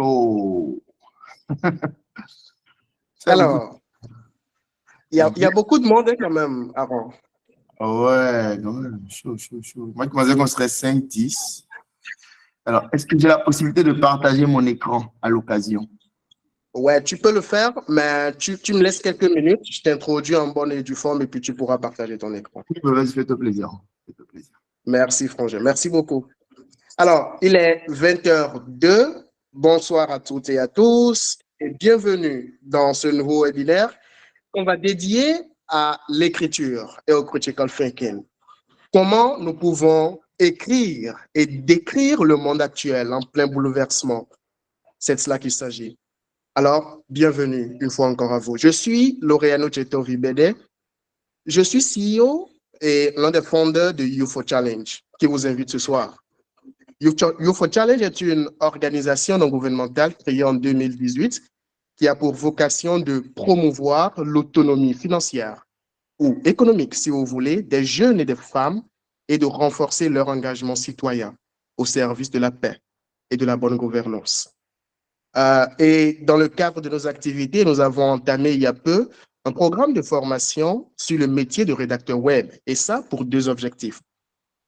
Oh. Ça beaucoup. Alors, il y a beaucoup de monde hein, quand même, Aaron. Ouais, quand même, chaud, chaud, chaud. Moi, je pensais qu'on serait 5, 10. Alors, est-ce que j'ai la possibilité de partager mon écran à l'occasion? Ouais, tu peux le faire, mais tu me laisses quelques minutes. Je t'introduis en bonne et due forme et puis tu pourras partager ton écran. Oui, vas-y, fais-toi plaisir. Fais-toi plaisir. Merci, Frangin. Merci beaucoup. Alors, il est 20h02. Bonsoir à toutes et à tous et bienvenue dans ce nouveau webinaire qu'on va dédier à l'écriture et au critical thinking. Comment nous pouvons écrire et décrire le monde actuel en plein bouleversement? C'est de cela qu'il s'agit. Alors, bienvenue une fois encore à vous. Je suis Laureano Cheto-Ribede. Je suis CEO et l'un des fondeurs de UFO Challenge qui vous invite ce soir. UFO Challenge est une organisation non gouvernementale créée en 2018 qui a pour vocation de promouvoir l'autonomie financière ou économique, si vous voulez, des jeunes et des femmes et de renforcer leur engagement citoyen au service de la paix et de la bonne gouvernance. Et dans le cadre de nos activités, nous avons entamé il y a peu un programme de formation sur le métier de rédacteur web, et ça pour 2 objectifs.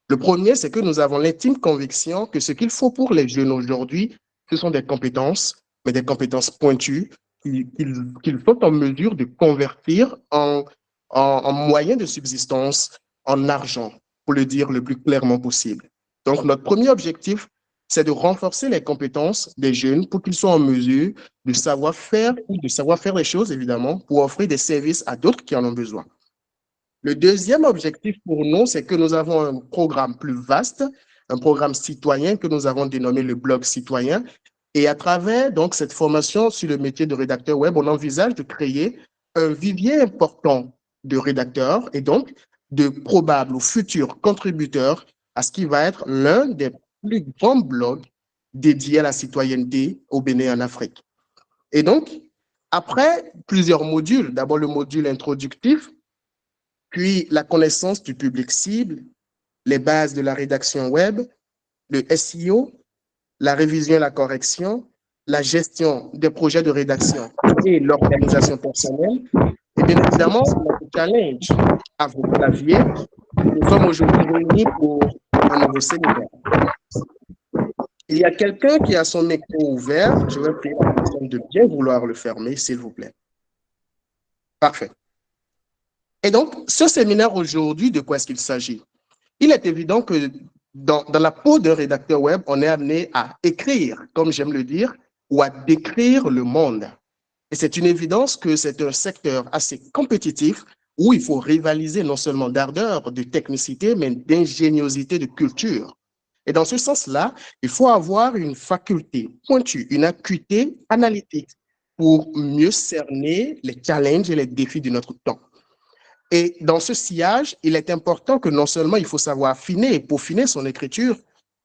Le premier, c'est que nous avons l'intime conviction que ce qu'il faut pour les jeunes aujourd'hui, ce sont des compétences, mais des compétences pointues qu'ils sont en mesure de convertir en moyens de subsistance, en argent, pour le dire le plus clairement possible. Donc, notre premier objectif, c'est de renforcer les compétences des jeunes pour qu'ils soient en mesure de savoir faire ou de savoir faire les choses, évidemment, pour offrir des services à d'autres qui en ont besoin. Le deuxième objectif pour nous, c'est que nous avons un programme plus vaste, un programme citoyen que nous avons dénommé le blog citoyen. Et à travers donc cette formation sur le métier de rédacteur web, on envisage de créer un vivier important de rédacteurs et donc de probables ou futurs contributeurs à ce qui va être l'un des plus grands blogs dédiés à la citoyenneté au Bénin en Afrique. Et donc, après plusieurs modules, d'abord le module introductif, puis la connaissance du public cible, les bases de la rédaction web, le SEO, la révision et la correction, la gestion des projets de rédaction et l'organisation personnelle. Et bien évidemment, notre challenge à vos claviers, nous sommes aujourd'hui réunis pour un nouveau séminaire. Il y a quelqu'un qui a son micro ouvert. Je vais prier la personne de bien vouloir le fermer, s'il vous plaît. Parfait. Et donc, ce séminaire aujourd'hui, de quoi est-ce qu'il s'agit? Il est évident que dans la peau d'un rédacteur web, on est amené à écrire, comme j'aime le dire, ou à décrire le monde. Et c'est une évidence que c'est un secteur assez compétitif où il faut rivaliser non seulement d'ardeur, de technicité, mais d'ingéniosité, de culture. Et dans ce sens-là, il faut avoir une faculté pointue, une acuité analytique pour mieux cerner les challenges et les défis de notre temps. Et dans ce sillage, il est important que non seulement il faut savoir affiner et peaufiner son écriture,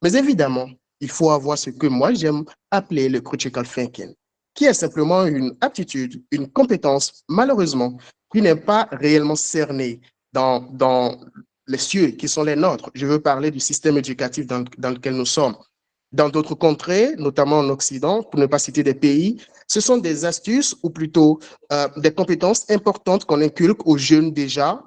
mais évidemment, il faut avoir ce que moi j'aime appeler le critical thinking, qui est simplement une aptitude, une compétence, malheureusement, qui n'est pas réellement cernée dans les cieux qui sont les nôtres. Je veux parler du système éducatif dans lequel nous sommes. Dans d'autres contrées, notamment en Occident, pour ne pas citer des pays, ce sont des astuces ou plutôt des compétences importantes qu'on inculque aux jeunes déjà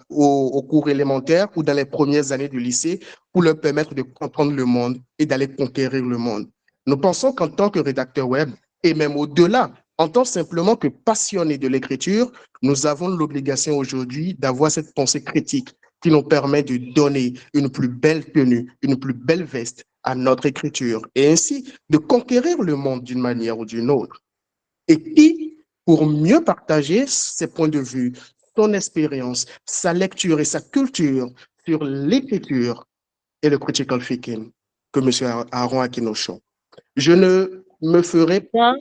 au cours élémentaire ou dans les premières années du lycée pour leur permettre de comprendre le monde et d'aller conquérir le monde. Nous pensons qu'en tant que rédacteur web, et même au-delà, en tant simplement que passionnés de l'écriture, nous avons l'obligation aujourd'hui d'avoir cette pensée critique qui nous permet de donner une plus belle tenue, une plus belle veste à notre écriture et ainsi de conquérir le monde d'une manière ou d'une autre. Et qui, pour mieux partager ses points de vue, son expérience, sa lecture et sa culture sur l'écriture et le critical thinking que M. Aaron Akinocho. Je ne me ferai pas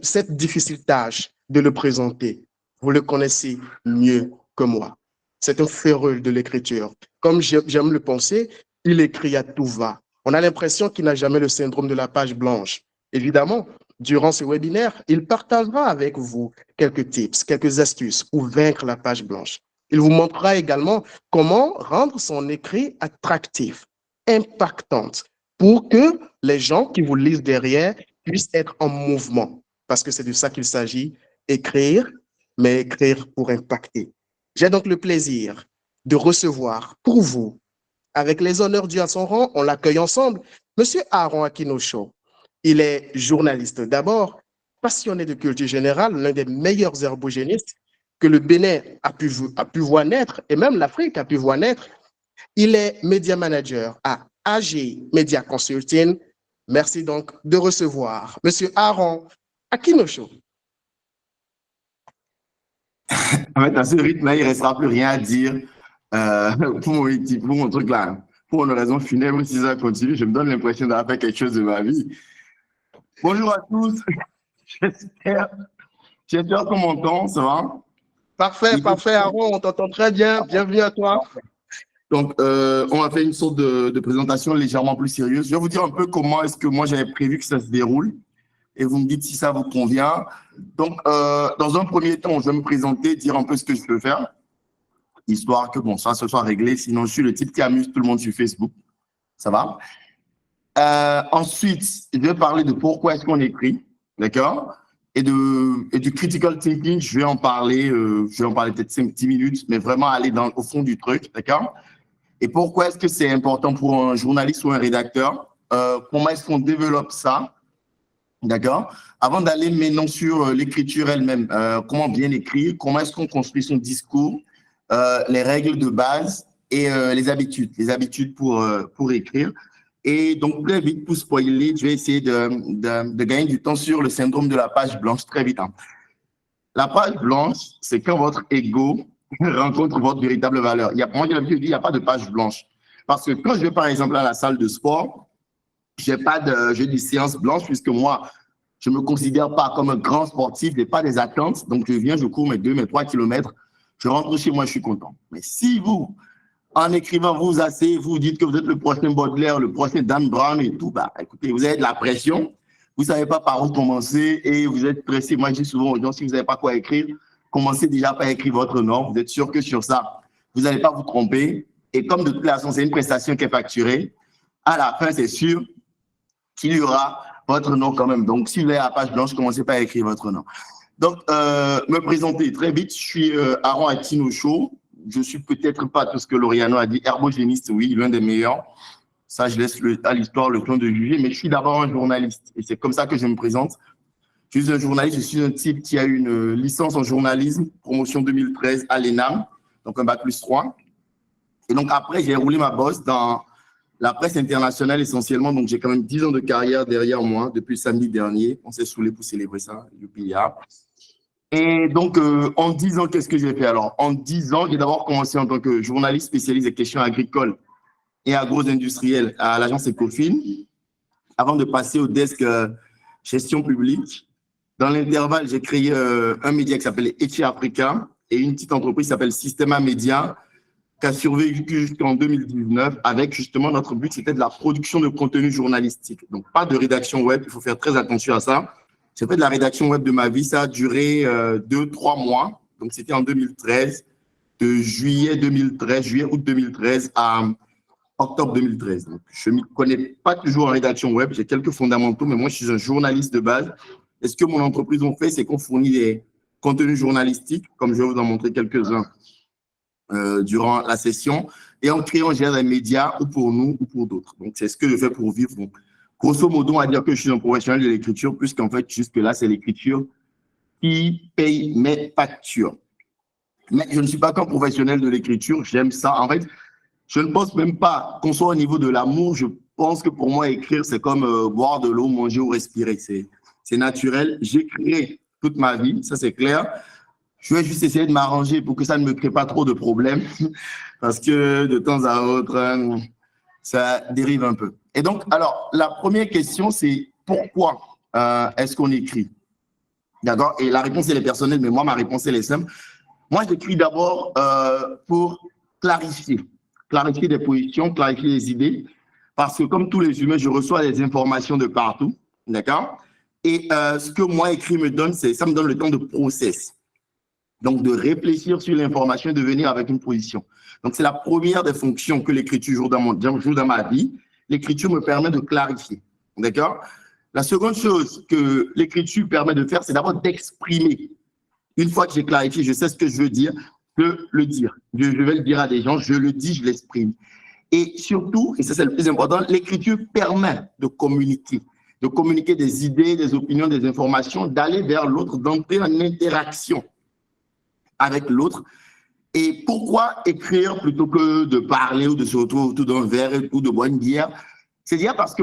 cette difficile tâche de le présenter. Vous le connaissez mieux que moi. C'est un féru de l'écriture. Comme j'aime le penser, il écrit à tout va. On a l'impression qu'il n'a jamais le syndrome de la page blanche. Évidemment, durant ce webinaire, il partagera avec vous quelques tips, quelques astuces pour vaincre la page blanche. Il vous montrera également comment rendre son écrit attractif, impactant, pour que les gens qui vous lisent derrière puissent être en mouvement. Parce que c'est de ça qu'il s'agit, écrire, mais écrire pour impacter. J'ai donc le plaisir de recevoir pour vous, avec les honneurs dus à son rang, on l'accueille ensemble, Monsieur Aaron Akinosho. Il est journaliste d'abord, passionné de culture générale, l'un des meilleurs herbogénistes que le Bénin a pu voir naître, et même l'Afrique a pu voir naître. Il est média manager à AG Media Consulting. Merci donc de recevoir Monsieur Aaron Akinosho. En fait, à ce rythme-là, il ne restera plus rien à dire pour mon truc là. Pour une raison funèbre, si ça continue, je me donne l'impression d'avoir fait quelque chose de ma vie. Bonjour à tous. J'espère qu'on m'entend, ça va? Parfait, parfait, Aaron, on t'entend très bien. Bienvenue à toi. Donc, on va faire une sorte de présentation légèrement plus sérieuse. Je vais vous dire un peu comment est-ce que moi j'avais prévu que ça se déroule et vous me dites si ça vous convient. Donc, dans un premier temps, je vais me présenter, dire un peu ce que je peux faire, histoire que bon, ça se soit réglé. Sinon, je suis le type qui amuse tout le monde sur Facebook. Ça va? Ensuite, je vais parler de pourquoi est-ce qu'on écrit, d'accord? Et du critical thinking, je vais en parler peut-être 5-10 minutes, mais vraiment aller au fond du truc, d'accord? Et pourquoi est-ce que c'est important pour un journaliste ou un rédacteur? Comment est-ce qu'on développe ça? D'accord? Avant d'aller maintenant sur l'écriture elle-même, comment bien écrire, comment est-ce qu'on construit son discours, les règles de base et les habitudes pour écrire. Et donc, très vite, pour spoiler, je vais essayer de gagner du temps sur le syndrome de la page blanche, très vite. Hein. La page blanche, c'est quand votre ego rencontre votre véritable valeur. Moi, j'ai l'habitude de dire, il n'y a pas de page blanche. Parce que quand je vais, par exemple, à la salle de sport, j'ai des séances blanches, puisque moi, je ne me considère pas comme un grand sportif, je n'ai pas des attentes. Donc, je viens, je cours mes 2, mes 3 kilomètres, je rentre chez moi, je suis content. Mais si vous, en écrivant, vous asseyez, vous dites que vous êtes le prochain Baudelaire, le prochain Dan Brown et tout, bah, écoutez, vous avez de la pression, vous ne savez pas par où commencer et vous êtes pressé. Moi, je dis souvent aux gens, si vous n'avez pas quoi écrire, commencez déjà par écrire votre nom. Vous êtes sûr que sur ça, vous n'allez pas vous tromper. Et comme de toute façon, c'est une prestation qui est facturée, à la fin, c'est sûr qu'il y aura votre nom quand même. Donc, si vous avez la page blanche, commencez par écrire votre nom. Donc, me présenter très vite, je suis Aaron Akinosho. Je ne suis peut-être pas tout ce que Lauriano a dit, herbogéniste, oui, l'un des meilleurs. Ça, je laisse à l'histoire le temps de juger, mais je suis d'abord un journaliste. Et c'est comme ça que je me présente. Je suis un journaliste, je suis un type qui a une licence en journalisme, promotion 2013 à l'ENAM, donc un bac+3. Et donc après, j'ai roulé ma bosse dans la presse internationale essentiellement. Donc j'ai quand même 10 ans de carrière derrière moi depuis samedi dernier. On s'est saoulé pour célébrer ça, UPIA. Et donc, en 10 ans, qu'est-ce que j'ai fait? Alors, en 10 ans, j'ai d'abord commencé en tant que journaliste spécialisé des questions agricoles et agro-industrielles à l'agence Ecofin, avant de passer au desk gestion publique. Dans l'intervalle, j'ai créé un média qui s'appelle Echi Africa et une petite entreprise qui s'appelle Systema Media, qui a survécu jusqu'en 2019 avec justement notre but, c'était de la production de contenu journalistique. Donc, pas de rédaction web, il faut faire très attention à ça. J'ai fait de la rédaction web de ma vie, ça a duré 2-3 mois. Donc, c'était en 2013, de juillet 2013, juillet-août 2013 à octobre 2013. Donc, je ne m'y connais pas toujours en rédaction web, j'ai quelques fondamentaux, mais moi, je suis un journaliste de base. Et ce que mon entreprise a fait, c'est qu'on fournit des contenus journalistiques, comme je vais vous en montrer quelques-uns durant la session, et en créant, on gère des médias ou pour nous ou pour d'autres. Donc, c'est ce que je fais pour vivre. Donc, grosso modo, on va dire que je suis un professionnel de l'écriture, puisqu'en fait, jusque-là, c'est l'écriture qui paye mes factures. Mais je ne suis pas qu'un professionnel de l'écriture, j'aime ça. En fait, je ne pense même pas qu'on soit au niveau de l'amour. Je pense que pour moi, écrire, c'est comme boire de l'eau, manger ou respirer. C'est naturel. J'écrirai toute ma vie, ça c'est clair. Je vais juste essayer de m'arranger pour que ça ne me crée pas trop de problèmes, parce que de temps à autre, ça dérive un peu. Et donc, alors, la première question, c'est pourquoi est-ce qu'on écrit? D'accord? Et la réponse, elle est personnelle, mais moi, ma réponse, elle est simple. Moi, j'écris d'abord pour clarifier des positions, clarifier les idées, parce que comme tous les humains, je reçois des informations de partout, d'accord? Et ce que moi, écrit me donne, ça me donne le temps de process. Donc, de réfléchir sur l'information et de venir avec une position. Donc, c'est la première des fonctions que l'écriture joue dans ma vie. l'écriture me permet de clarifier. D'accord? La seconde chose que l'écriture permet de faire, c'est d'abord d'exprimer. Une fois que j'ai clarifié, je sais ce que je veux dire, de le dire. Je vais le dire à des gens, je le dis, je l'exprime. Et surtout, et ça c'est le plus important, l'écriture permet de communiquer des idées, des opinions, des informations, d'aller vers l'autre, d'entrer en interaction avec l'autre. Et pourquoi écrire plutôt que de parler ou de se retrouver autour d'un verre ou de boire une bière? C'est dire parce que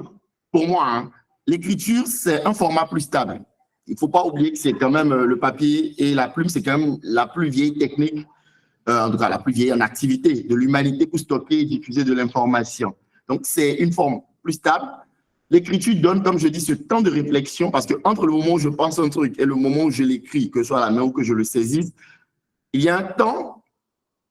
pour moi, hein, l'écriture, c'est un format plus stable. Il ne faut pas oublier que c'est quand même le papier et la plume, c'est quand même la plus vieille technique, en tout cas la plus vieille en activité de l'humanité pour stocker et diffuser de l'information. Donc, c'est une forme plus stable. L'écriture donne, comme je dis, ce temps de réflexion parce qu'entre le moment où je pense un truc et le moment où je l'écris, que ce soit à la main ou que je le saisisse, il y a un temps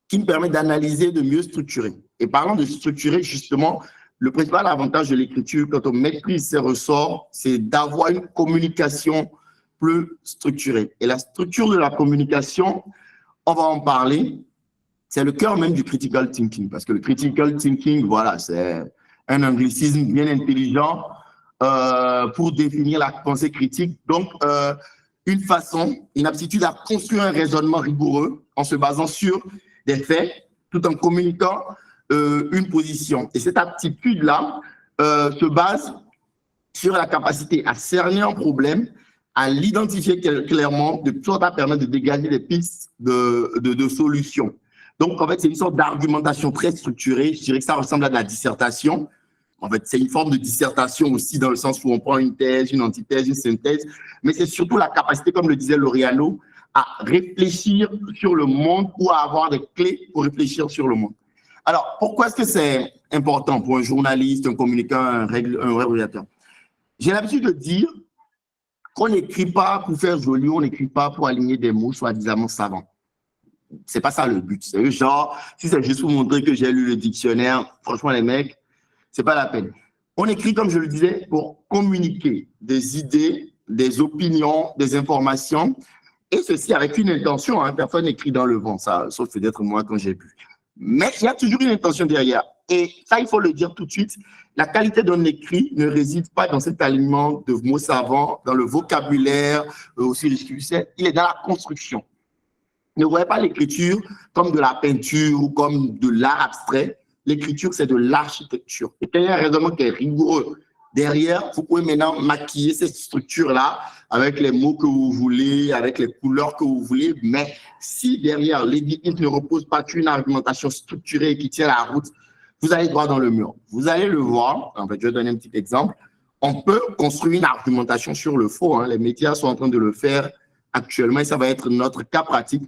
qui me permet d'analyser, de mieux structurer. Et parlant de structurer, justement, le principal avantage de l'écriture, quand on maîtrise ses ressorts, c'est d'avoir une communication plus structurée. Et la structure de la communication, on va en parler, c'est le cœur même du critical thinking. Parce que le critical thinking, voilà, c'est un anglicisme bien intelligent pour définir la pensée critique. Donc, une façon, une aptitude à construire un raisonnement rigoureux en se basant sur des faits, tout en communiquant une position. Et cette aptitude-là se base sur la capacité à cerner un problème, à l'identifier clairement, de sorte à permettre de dégager des pistes de solutions. Donc, en fait, c'est une sorte d'argumentation très structurée. Je dirais que ça ressemble à de la dissertation. En fait, c'est une forme de dissertation aussi dans le sens où on prend une thèse, une antithèse, une synthèse, mais c'est surtout la capacité, comme le disait Laureano, à réfléchir sur le monde ou à avoir des clés pour réfléchir sur le monde. Alors, pourquoi est-ce que c'est important pour un journaliste, un communicant, un régulateur? J'ai l'habitude de dire qu'on n'écrit pas pour faire joli, on n'écrit pas pour aligner des mots soi-disant savants. C'est pas ça le but. C'est genre, si c'est juste pour montrer que j'ai lu le dictionnaire, franchement, les mecs, c'est pas la peine. On écrit, comme je le disais, pour communiquer des idées, des opinions, des informations, et ceci avec une intention. Hein. Personne n'écrit dans le vent, ça, sauf peut-être moi quand j'ai pu. Mais il y a toujours une intention derrière. Et ça, il faut le dire tout de suite. La qualité d'un écrit ne réside pas dans cet alignement de mots savants, dans le vocabulaire aussi riche. Il est dans la construction. Ne voyez pas l'écriture comme de la peinture ou comme de l'art abstrait. L'écriture, c'est de l'architecture. Et quand il y a un raisonnement qui est rigoureux derrière, vous pouvez maintenant maquiller cette structure-là avec les mots que vous voulez, avec les couleurs que vous voulez. Mais si derrière, l'édifice ne repose pas sur une argumentation structurée qui tient la route, vous allez droit dans le mur. Vous allez le voir. En fait, je vais donner un petit exemple. On peut construire une argumentation sur le faux. Hein. Les médias sont en train de le faire actuellement et ça va être notre cas pratique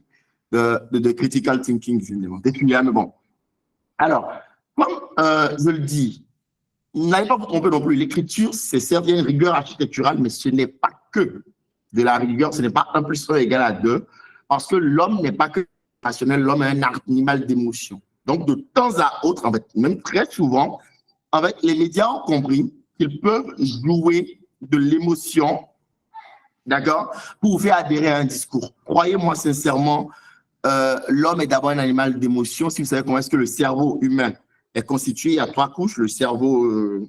de critical thinking, justement. Mais bon. Alors, comme je le dis, n'allez pas vous tromper non plus. L'écriture, c'est certes une rigueur architecturale, mais ce n'est pas que de la rigueur. Ce n'est pas 1 + 1 = 2, parce que l'homme n'est pas que rationnel. L'homme est un animal d'émotion. Donc, de temps à autre, en fait, même très souvent, en fait, les médias ont compris qu'ils peuvent jouer de l'émotion, d'accord, pour vous faire adhérer à un discours. Croyez-moi sincèrement, l'homme est d'abord un animal d'émotion. Si vous savez comment est-ce que le cerveau humain est constitué, il y a 3 couches. Le cerveau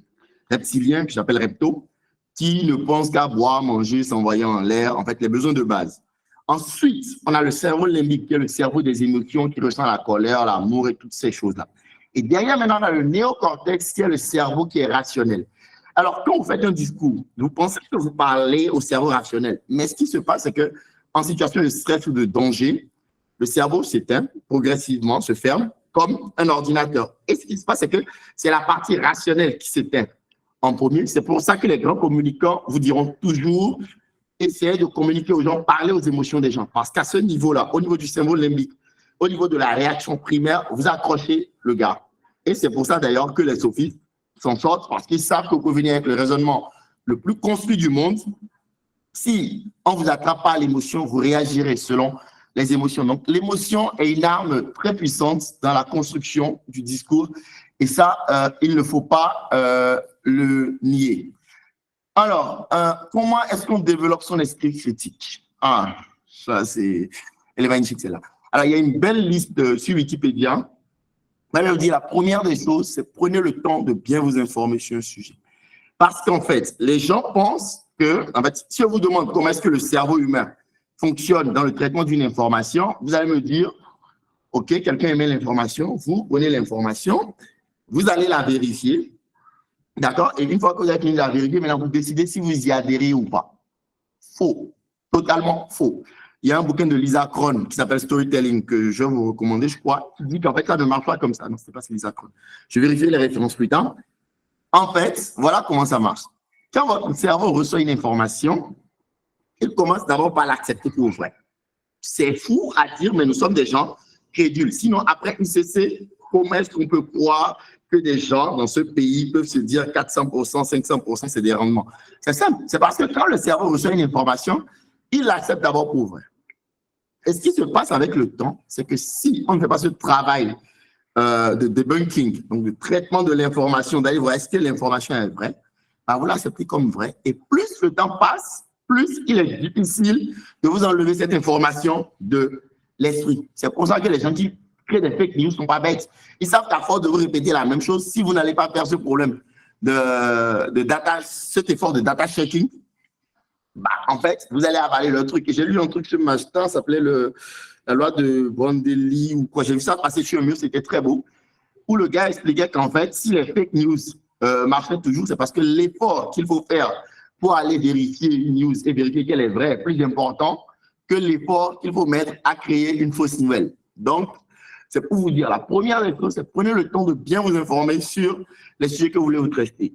reptilien, que j'appelle repto, qui ne pense qu'à boire, manger, s'envoyer en l'air, en fait, les besoins de base. Ensuite, on a le cerveau limbique, qui est le cerveau des émotions, qui ressent la colère, l'amour et toutes ces choses-là. Et derrière, maintenant, on a le néocortex, qui est le cerveau qui est rationnel. Alors, quand vous faites un discours, vous pensez que vous parlez au cerveau rationnel. Mais ce qui se passe, c'est qu'en situation de stress ou de danger, le cerveau s'éteint progressivement, se ferme comme un ordinateur. Et ce qui se passe, c'est que c'est la partie rationnelle qui s'éteint en premier. C'est pour ça que les grands communicants vous diront toujours essayez de communiquer aux gens, parler aux émotions des gens. Parce qu'à ce niveau-là, au niveau du cerveau limbique, au niveau de la réaction primaire, vous accrochez le gars. Et c'est pour ça d'ailleurs que les sophistes s'en sortent, parce qu'ils savent que vous pouvez venir avec le raisonnement le plus construit du monde. Si on ne vous attrape pas à l'émotion, vous réagirez selon les émotions. Donc, l'émotion est une arme très puissante dans la construction du discours. Et ça, il ne faut pas le nier. Alors, comment est-ce qu'on développe son esprit critique? Ah, ça, c'est... Elle est magnifique, celle-là. Alors, il y a une belle liste sur Wikipédia je vous dire, la première des choses, c'est prenez le temps de bien vous informer sur un sujet. Parce qu'en fait, les gens pensent que, en fait, si on vous demande comment est-ce que le cerveau humain fonctionne dans le traitement d'une information, vous allez me dire, OK, quelqu'un émet l'information, vous prenez l'information, vous allez la vérifier, d'accord? Et une fois que vous avez fini de la vérifier, maintenant vous décidez si vous y adhérez ou pas. Faux, totalement faux. Il y a un bouquin de Lisa Cron qui s'appelle Storytelling que je vais vous recommander, je crois, qui dit qu'en fait, ça ne marche pas comme ça. Non, ce n'est pas Lisa Cron. Je vais vérifier les références plus tard. En fait, voilà comment ça marche. Quand votre cerveau reçoit une information, il commence d'abord par l'accepter pour vrai. C'est fou à dire, mais nous sommes des gens crédules. Sinon, après UCC, comment est-ce qu'on peut croire que des gens dans ce pays peuvent se dire 400%, 500%, c'est des rendements? C'est simple. C'est parce que quand le cerveau reçoit une information, il l'accepte d'abord pour vrai. Et ce qui se passe avec le temps, c'est que si on ne fait pas ce travail de debunking, donc de traitement de l'information, d'aller voir est-ce que l'information est vraie, ben vous l'acceptez comme vrai. Et plus le temps passe, plus il est difficile de vous enlever cette information de l'esprit. C'est pour ça que les gens qui créent des fake news ne sont pas bêtes. Ils savent qu'à force de vous répéter la même chose, si vous n'allez pas faire ce problème de data, cet effort de data checking, bah, en fait, vous allez avaler le truc. Et j'ai lu un truc sur Master, ça s'appelait la loi de Brandelli ou quoi. J'ai vu ça passer sur un mur, c'était très beau, où le gars expliquait qu'en fait, si les fake news marchaient toujours, c'est parce que l'effort qu'il faut faire pour aller vérifier une news et vérifier qu'elle est vraie est plus important que l'effort qu'il faut mettre à créer une fausse nouvelle. Donc, c'est pour vous dire, la première des choses, c'est prenez le temps de bien vous informer sur les sujets que vous voulez vous traiter.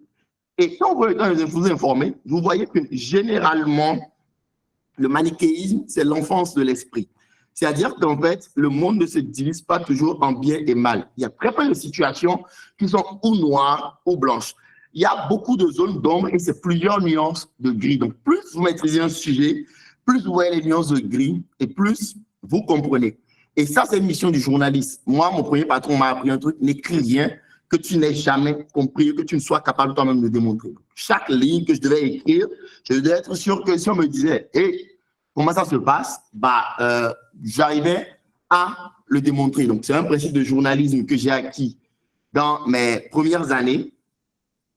Et quand vous voulez vous informer, vous voyez que généralement, le manichéisme, c'est l'enfance de l'esprit. C'est-à-dire qu'en fait, le monde ne se divise pas toujours en bien et mal. Il y a très peu de situations qui sont ou noires ou blanches. Il y a beaucoup de zones d'ombre et c'est plusieurs nuances de gris. Donc, plus vous maîtrisez un sujet, plus vous voyez les nuances de gris et plus vous comprenez. Et ça, c'est une mission du journaliste. Moi, mon premier patron m'a appris un truc, n'écris rien que tu n'aies jamais compris, que tu ne sois capable toi-même de démontrer. Chaque ligne que je devais écrire, je devais être sûr que si on me disait, hey, comment ça se passe, bah, j'arrivais à le démontrer. Donc, c'est un principe de journalisme que j'ai acquis dans mes premières années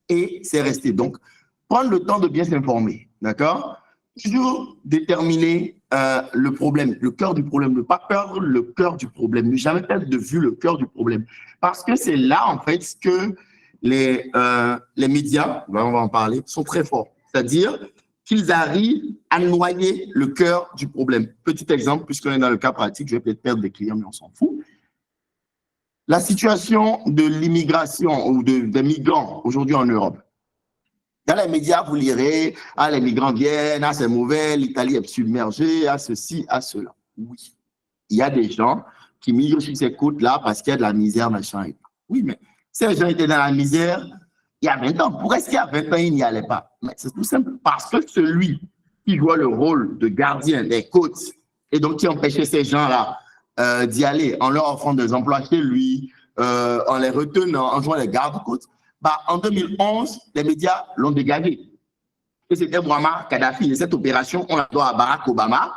et c'est resté. Donc, prendre le temps de bien s'informer, d'accord? Toujours déterminer le problème, le cœur du problème, ne pas perdre le cœur du problème, ne jamais perdre de vue le cœur du problème. Parce que c'est là, en fait, que les médias, on va en parler, sont très forts. C'est-à-dire qu'ils arrivent à noyer le cœur du problème. Petit exemple, puisqu'on est dans le cas pratique, je vais peut-être perdre des clients, mais on s'en fout. La situation de l'immigration ou des migrants aujourd'hui en Europe. Dans les médias, vous lirez, ah, les migrants viennent, ah, c'est mauvais, l'Italie est submergée, ah, ceci, ah, cela. Oui, il y a des gens qui migrent sur ces côtes-là parce qu'il y a de la misère, machin. Oui, mais ces gens étaient dans la misère il y a 20 ans. Pourquoi est-ce qu'il y a 20 ans, ils n'y allaient pas? Mais c'est tout simple parce que celui qui jouait le rôle de gardien des côtes et donc qui empêchait ces gens-là d'y aller en leur offrant des emplois chez lui, en les retenant, en jouant les gardes-côtes, bah, en 2011, les médias l'ont dégagé. Et c'était Muammar Kadhafi. Et cette opération, on la doit à Barack Obama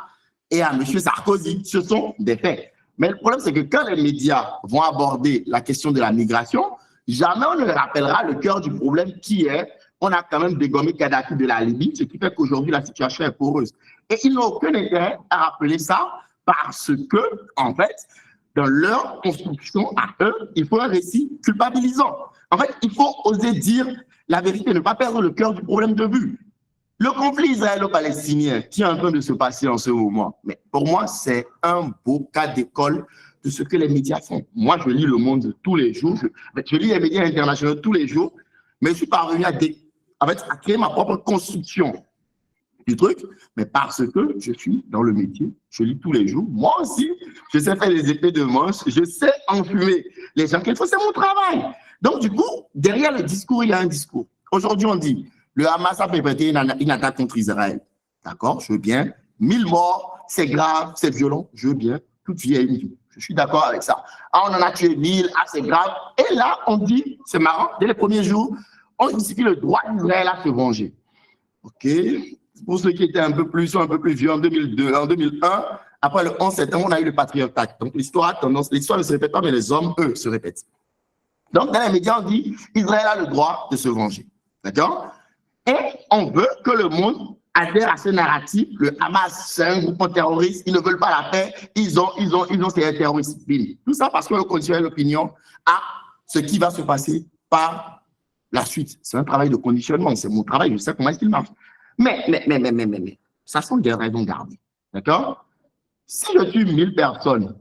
et à M. Sarkozy. Ce sont des faits. Mais le problème, c'est que quand les médias vont aborder la question de la migration, jamais on ne rappellera le cœur du problème qui est, on a quand même dégommé Kadhafi de la Libye, ce qui fait qu'aujourd'hui, la situation est poreuse. Et ils n'ont aucun intérêt à rappeler ça parce que, en fait, dans leur construction à eux, il faut un récit culpabilisant. En fait, il faut oser dire la vérité, ne pas perdre le cœur du problème de vue. Le conflit israélo-palestinien qui est en train de se passer en ce moment, mais pour moi, c'est un beau cas d'école de ce que les médias font. Moi, je lis Le Monde tous les jours, je lis les médias internationaux tous les jours, mais je suis parvenu à créer ma propre construction du truc, mais parce que je suis dans le métier, je lis tous les jours. Moi aussi, je sais faire les effets de manche, je sais enfumer les gens qu'il faut, c'est mon travail. Donc, du coup, derrière le discours, il y a un discours. Aujourd'hui, on dit, le Hamas a perpétré une attaque contre Israël. D'accord, je veux bien. 1000 morts, c'est grave, c'est violent, je veux bien. Tout y est une vie. Je suis d'accord avec ça. Ah, on en a tué 1000, ah, c'est grave. Et là, on dit, c'est marrant, dès les premiers jours, on justifie le droit d'Israël à se venger. OK. Pour ceux qui étaient un peu plus vieux en 2002, en 2001, après le 11 septembre, on a eu le Patriot Act. Donc, l'histoire ne se répète pas, mais les hommes, eux, se répètent. Donc, dans les médias, on dit Israël a le droit de se venger. D'accord? Et on veut que le monde adhère à ce narratif. Le Hamas, c'est un groupe terroriste, ils ne veulent pas la paix, ils ont ces terroristes. Tout ça parce qu'on conditionne l'opinion à ce qui va se passer par la suite. C'est un travail de conditionnement, c'est mon travail, je sais comment est-ce qu'il marche. Mais, ça sont des raisons gardées. D'accord? Si je tue 1000 personnes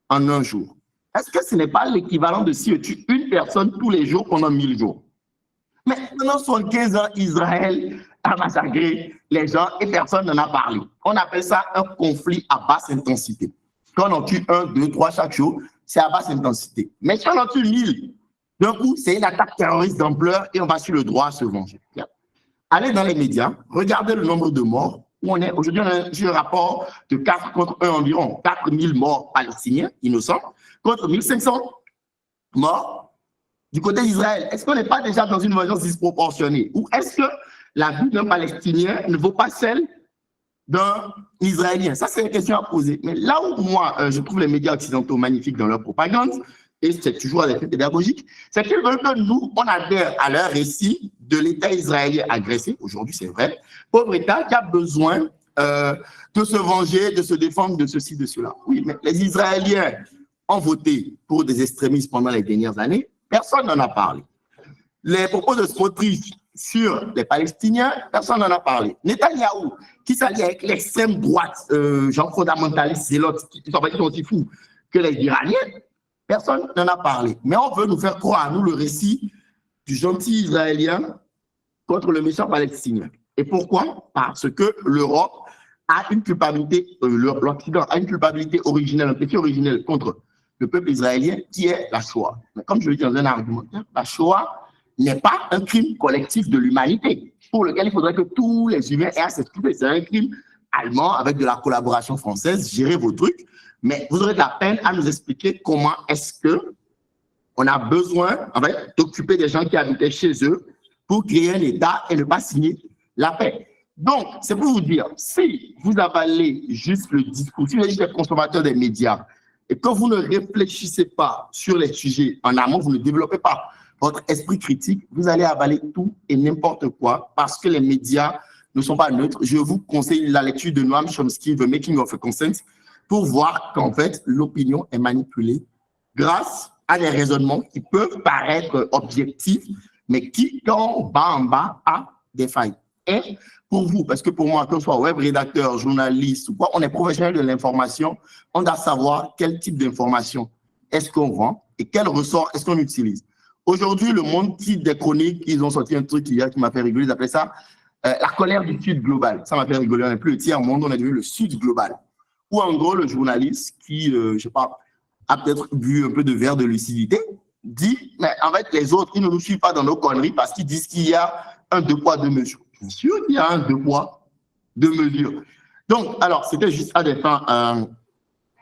en un jour, est-ce que ce n'est pas l'équivalent de si je tue une personne tous les jours pendant 1000 jours? Mais pendant 75 ans, Israël a massacré les gens et personne n'en a parlé. On appelle ça un conflit à basse intensité. Quand on en tue 1, 2, 3 chaque jour, c'est à basse intensité. Mais si on en tue 1000, d'un coup, c'est une attaque terroriste d'ampleur et on va sur le droit à se venger. Allez dans les médias, regardez le nombre de morts. Où on est aujourd'hui, on a un rapport de 4 contre 1 environ, 4000 morts palestiniens innocents contre 1500 morts du côté d'Israël. Est-ce qu'on n'est pas déjà dans une vengeance disproportionnée? Ou est-ce que la vie d'un Palestinien ne vaut pas celle d'un Israélien? Ça, c'est une question à poser. Mais là où moi, je trouve les médias occidentaux magnifiques dans leur propagande, et c'est toujours à l'effet pédagogique, c'est qu'ils veulent que nous, on adhère à leur récit de l'État israélien agressé, aujourd'hui c'est vrai, pauvre État qui a besoin de se venger, de se défendre de ceci, de cela. Oui, mais les Israéliens ont voté pour des extrémistes pendant les dernières années, personne n'en a parlé. Les propos de Smotrich sur les Palestiniens, personne n'en a parlé. Netanyahou, qui s'allie avec l'extrême droite, genre fondamentaliste, zélote, qui sont aussi fous que les Iraniens, personne n'en a parlé. Mais on veut nous faire croire, nous, le récit du gentil Israélien contre le méchant Palestinien. Et pourquoi? Parce que l'Europe a une culpabilité, l'Occident a une culpabilité originelle, un péché originel contre le peuple israélien, qui est la Shoah. Mais comme je le dis dans un argumentaire, la Shoah n'est pas un crime collectif de l'humanité, pour lequel il faudrait que tous les humains aient à s'expliquer. C'est un crime allemand avec de la collaboration française, gérez vos trucs, mais vous aurez de la peine à nous expliquer comment est-ce que on a besoin en fait, d'occuper des gens qui habitaient chez eux pour créer un État et ne pas signer la paix. Donc, c'est pour vous dire, si vous avalez juste le discours, si vous êtes juste des consommateurs des médias, et quand vous ne réfléchissez pas sur les sujets en amont, vous ne développez pas votre esprit critique, vous allez avaler tout et n'importe quoi parce que les médias ne sont pas neutres. Je vous conseille la lecture de Noam Chomsky, The Making of a Consent, pour voir qu'en fait, l'opinion est manipulée grâce à des raisonnements qui peuvent paraître objectifs, mais qui, quand bas en bas, a des failles. Et pour vous, parce que pour moi, que ce soit web rédacteur, journaliste ou quoi, on est professionnel de l'information, on doit savoir quel type d'information est-ce qu'on vend et quel ressort est-ce qu'on utilise. Aujourd'hui, le monde titre des chroniques, ils ont sorti un truc hier qui m'a fait rigoler, ils appelaient ça la colère du Sud global. Ça m'a fait rigoler, on n'est plus le tiers monde, on est devenu le Sud global. Ou en gros, le journaliste qui, je ne sais pas, a peut-être bu un peu de verre de lucidité, dit, mais en fait, les autres, ils ne nous suivent pas dans nos conneries parce qu'ils disent qu'il y a un 2 poids, 2 mesures. Bien sûr qu'il y a un 2 poids, 2 mesures. Donc, alors, c'était juste à des fins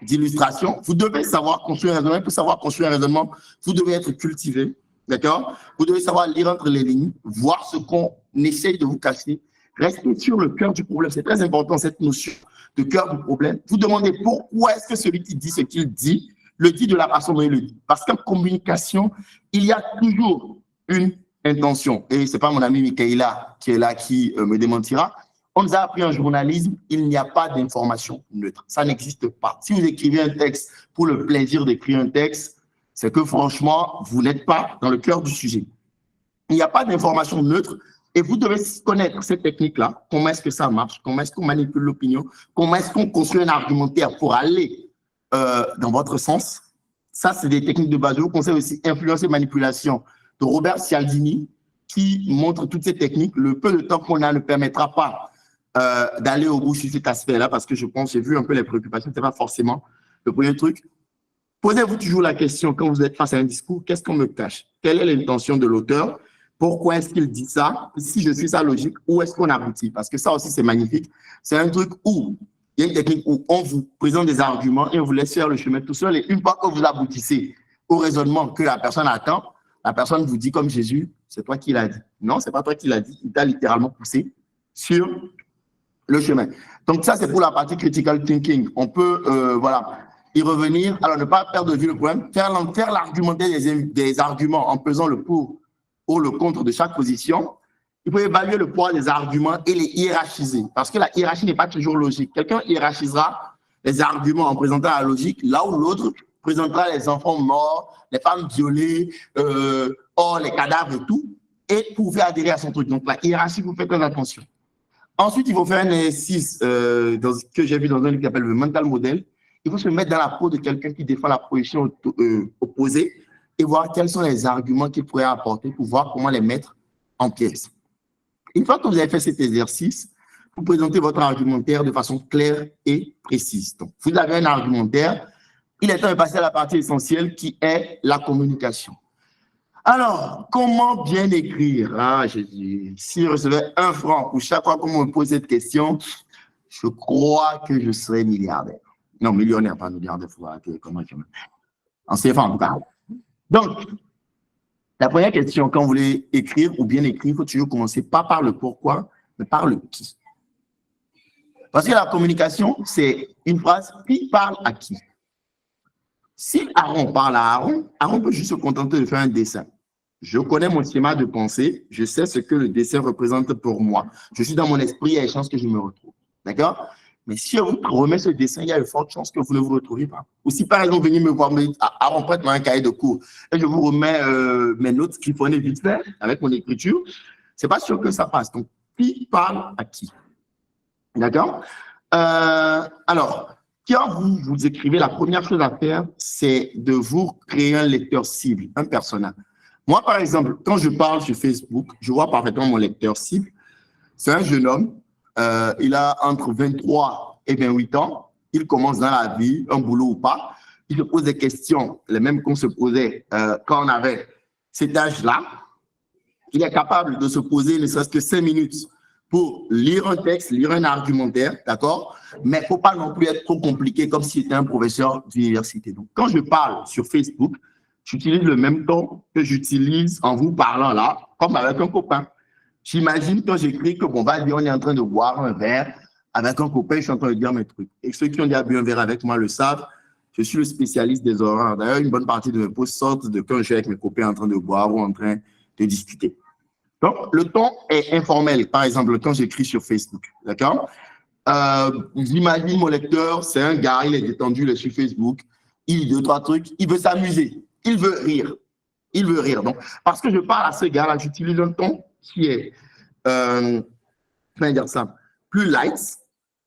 d'illustration. Vous devez savoir construire un raisonnement. Pour savoir construire un raisonnement, vous devez être cultivé, d'accord? Vous devez savoir lire entre les lignes, voir ce qu'on essaye de vous cacher. Restez sur le cœur du problème. C'est très important, cette notion de cœur du problème. Vous demandez pourquoi est-ce que celui qui dit ce qu'il dit le dit de la façon dont il le dit. Parce qu'en communication, il y a toujours une intention. Et ce n'est pas mon ami Michaela qui est là, qui me démentira. On nous a appris en journalisme, il n'y a pas d'information neutre. Ça n'existe pas. Si vous écrivez un texte pour le plaisir d'écrire un texte, c'est que franchement, vous n'êtes pas dans le cœur du sujet. Il n'y a pas d'information neutre et vous devez connaître cette technique-là. Comment est-ce que ça marche? Comment est-ce qu'on manipule l'opinion? Comment est-ce qu'on construit un argumentaire pour aller dans votre sens? Ça, c'est des techniques de base. Je vous conseille aussi Influence et Manipulation de Robert Cialdini qui montre toutes ces techniques. Le peu de temps qu'on a ne permettra pas d'aller au bout sur cet aspect-là parce que je pense, j'ai vu un peu les préoccupations, ce n'est pas forcément le premier truc. Posez-vous toujours la question quand vous êtes face à un discours, qu'est-ce qu'on me cache? Quelle est l'intention de l'auteur? Pourquoi est-ce qu'il dit ça? Si je suis sa logique, où est-ce qu'on aboutit? Parce que ça aussi, c'est magnifique. C'est un truc où il y a une technique où on vous présente des arguments et on vous laisse faire le chemin tout seul. Et une fois que vous aboutissez au raisonnement que la personne attend, la personne vous dit comme Jésus, c'est toi qui l'as dit. Non, c'est pas toi qui l'as dit. Il t'a littéralement poussé sur le chemin. Donc ça, c'est pour la partie critical thinking. On peut, voilà, y revenir. Alors, ne pas perdre de vue le problème, faire l'argumentaire des arguments en pesant le pour ou le contre de chaque position. Il faut évaluer le poids des arguments et les hiérarchiser, parce que la hiérarchie n'est pas toujours logique. Quelqu'un hiérarchisera les arguments en présentant la logique, là où l'autre présentera les enfants morts, les femmes violées, les cadavres et tout, et pour faire adhérer à son truc. Donc, la hiérarchie, vous faites très attention. Ensuite, il faut faire un exercice que j'ai vu dans un livre qui s'appelle le Mental Model. Il faut se mettre dans la peau de quelqu'un qui défend la position opposée et voir quels sont les arguments qu'il pourrait apporter pour voir comment les mettre en pièces. Une fois que vous avez fait cet exercice, vous présentez votre argumentaire de façon claire et précise. Donc, vous avez un argumentaire. Il est temps de passer à la partie essentielle qui est la communication. Alors, comment bien écrire? Si je recevais 1 franc pour chaque fois qu'on me pose cette question, je crois que je serais milliardaire. Non, millionnaire, pas milliardaire. Comment je en CFA, en tout cas. Donc, la première question, quand vous voulez écrire ou bien écrire, il faut toujours commencer pas par le pourquoi, mais par le qui. Parce que la communication, c'est une phrase qui parle à qui. Si Aaron parle à Aaron, Aaron peut juste se contenter de faire un dessin. Je connais mon schéma de pensée, je sais ce que le dessin représente pour moi. Je suis dans mon esprit, il y a des chances que je me retrouve. D'accord? Mais si je vous remets ce dessin, il y a de fortes chances que vous ne vous retrouviez pas. Ou si par exemple, vous venez me voir, Aaron, prête-moi un cahier de cours, et je vous remets mes notes griffonnées vite fait avec mon écriture, ce n'est pas sûr que ça passe. Donc, qui parle à qui? D'accord? Alors, quand vous écrivez, la première chose à faire, c'est de vous créer un lecteur cible, un persona. Moi, par exemple, quand je parle sur Facebook, je vois parfaitement mon lecteur cible. C'est un jeune homme, il a entre 23 et 28 ans. Il commence dans la vie, un boulot ou pas. Il se pose des questions, les mêmes qu'on se posait quand on avait cet âge-là. Il est capable de se poser ne serait-ce que 5 minutes pour lire un texte, lire un argumentaire, d'accord? Mais il ne faut pas non plus être trop compliqué comme si c'était un professeur d'université. Donc, quand je parle sur Facebook, j'utilise le même ton que j'utilise en vous parlant là, comme avec un copain. J'imagine quand j'écris que, bon, vas-y, on est en train de boire un verre avec un copain, je suis en train de dire mes trucs. Et ceux qui ont déjà bu un verre avec moi le savent, je suis le spécialiste des horaires. D'ailleurs, une bonne partie de mes posts sortent de quand je suis avec mes copains en train de boire ou en train de discuter. Donc, le ton est informel. Par exemple, quand j'écris sur Facebook, d'accord? J'imagine mon lecteur, c'est un gars, il est détendu, il est sur Facebook, il dit 2, 3 trucs, il veut s'amuser, il veut rire. Il veut rire. Donc, parce que je parle à ce gars-là, j'utilise un ton qui est, comment dire ça, plus light,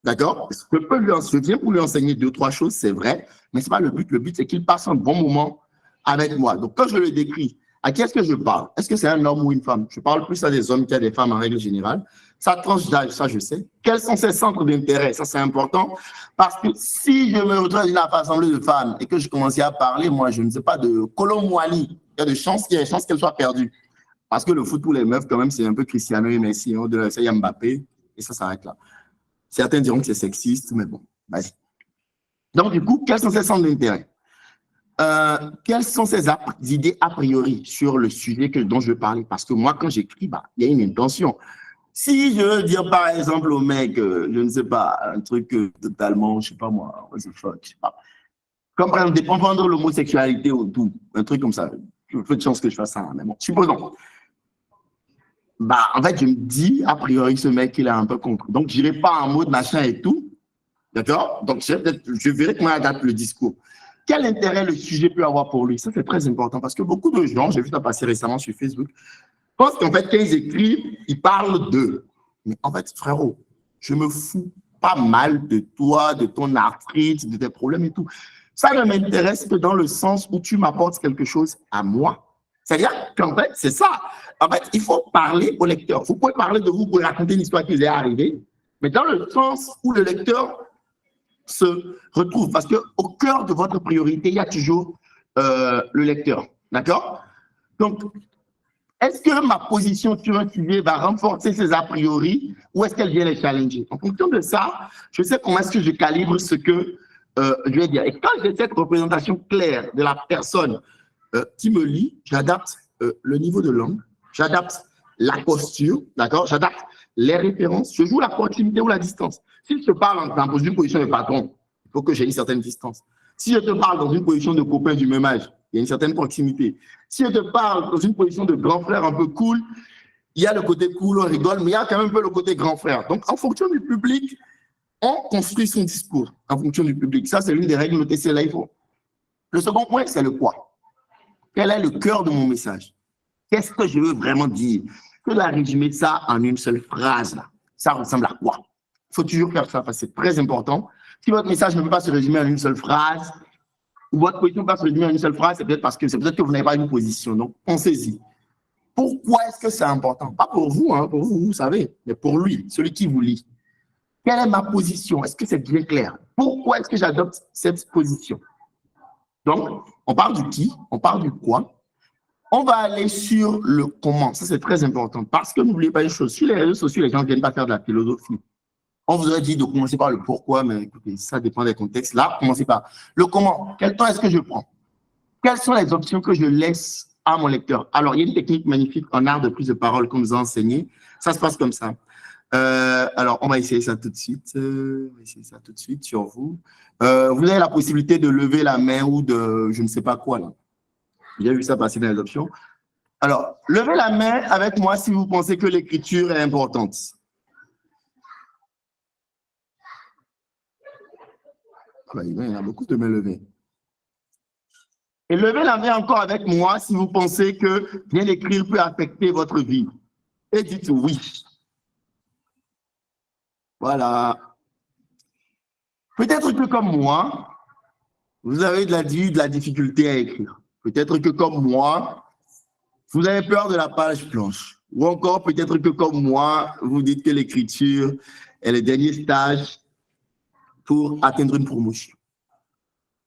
d'accord? Je viens pour lui enseigner 2, 3 choses, c'est vrai, mais ce n'est pas le but. Le but, c'est qu'il passe un bon moment avec moi. Donc, quand je le décris, à qui est-ce que je parle? Est-ce que c'est un homme ou une femme? Je parle plus à des hommes qu'à des femmes en règle générale. Sa tranche d'âge, ça je sais. Quels sont ses centres d'intérêt? Ça c'est important. Parce que si je me retrouve dans une assemblée de femmes et que je commençais à parler, moi je ne sais pas, de Colomboigny, il y a des chances qu'elle soit perdue. Parce que le foot pour les meufs, quand même, c'est un peu Cristiano et Messi. Au-delà de ça, il y a Mbappé et ça s'arrête là. Certains diront que c'est sexiste, mais bon, vas-y. Donc du coup, quels sont ses centres d'intérêt? Quelles sont ces idées a priori sur le sujet dont je parlais? Parce que moi, quand j'écris, il y a une intention. Si je veux dire, par exemple, au mec, je ne sais pas, un truc totalement, je ne sais pas moi, what the fuck, je sais pas. Comme par exemple, défendre l'homosexualité ou tout, un truc comme ça. Il y a peu de chance que je fasse ça, mais bon, supposons. En fait, je me dis, a priori, ce mec, il est un peu contre. Donc, je n'irai pas en mode machin et tout. D'accord? Donc, je verrai comment adapte le discours. Quel intérêt le sujet peut avoir pour lui? Ça, c'est très important parce que beaucoup de gens, j'ai vu ça passer récemment sur Facebook, pensent qu'en fait, quand ils écrivent, ils parlent d'eux. Mais en fait, frérot, je me fous pas mal de toi, de ton arthrite, de tes problèmes et tout. Ça ne m'intéresse que dans le sens où tu m'apportes quelque chose à moi. C'est-à-dire qu'en fait, c'est ça. En fait, il faut parler au lecteur. Vous pouvez parler de vous, vous pouvez raconter une histoire qui vous est arrivée, mais dans le sens où le lecteur se retrouve. Parce qu'au cœur de votre priorité, il y a toujours le lecteur. D'accord? Donc, est-ce que ma position sur un sujet va renforcer ses a priori ou est-ce qu'elle vient les challenger? En fonction de ça, je sais comment est-ce que je calibre ce que je vais dire. Et quand j'ai cette représentation claire de la personne qui me lit, j'adapte le niveau de langue, j'adapte la posture, d'accord? J'adapte les références, je joue la proximité ou la distance. Si je parle dans une position de patron, il faut que j'ai une certaine distance. Si je te parle dans une position de copain du même âge, il y a une certaine proximité. Si je te parle dans une position de grand frère un peu cool, il y a le côté cool, on rigole, mais il y a quand même un peu le côté grand frère. Donc, en fonction du public, on construit son discours en fonction du public. Ça, c'est l'une des règles notées sur l'iPhone. Le second point, c'est le quoi. Quel est le cœur de mon message? Qu'est-ce que je veux vraiment dire? Que la résumer ça en une seule phrase, là. Ça ressemble à quoi? Il faut toujours faire ça parce que c'est très important. Si votre message ne peut pas se résumer en une seule phrase, ou votre position ne peut pas se résumer en une seule phrase, c'est peut-être parce que vous n'avez pas une position. Donc, pensez-y. Pourquoi est-ce que c'est important? Pas pour vous, hein, pour vous, vous savez, mais pour lui, celui qui vous lit. Quelle est ma position? Est-ce que c'est bien clair? Pourquoi est-ce que j'adopte cette position? Donc, on parle du qui, on parle du quoi. On va aller sur le comment. Ça, c'est très important parce que n'oubliez pas une chose. Sur les réseaux sociaux, les gens ne viennent pas faire de la philosophie. On vous aurait dit de commencer par le pourquoi, mais écoutez, ça dépend des contextes. Là, commencez par le comment. Quel temps est-ce que je prends? Quelles sont les options que je laisse à mon lecteur? Alors, il y a une technique magnifique en art de prise de parole qu'on nous a enseigné. Ça se passe comme ça. Alors, on va essayer ça tout de suite. On va essayer ça tout de suite sur vous. Vous avez la possibilité de lever la main ou de je ne sais pas quoi là. J'ai vu ça passer dans les options. Alors, levez la main avec moi si vous pensez que l'écriture est importante. Il y en a beaucoup de mains levées. Et levez la main encore avec moi si vous pensez que bien écrire peut affecter votre vie. Et dites oui. Voilà. Peut-être que comme moi, vous avez de la difficulté à écrire. Peut-être que comme moi, vous avez peur de la page blanche. Ou encore peut-être que comme moi, vous dites que l'écriture est le dernier stage pour atteindre une promotion.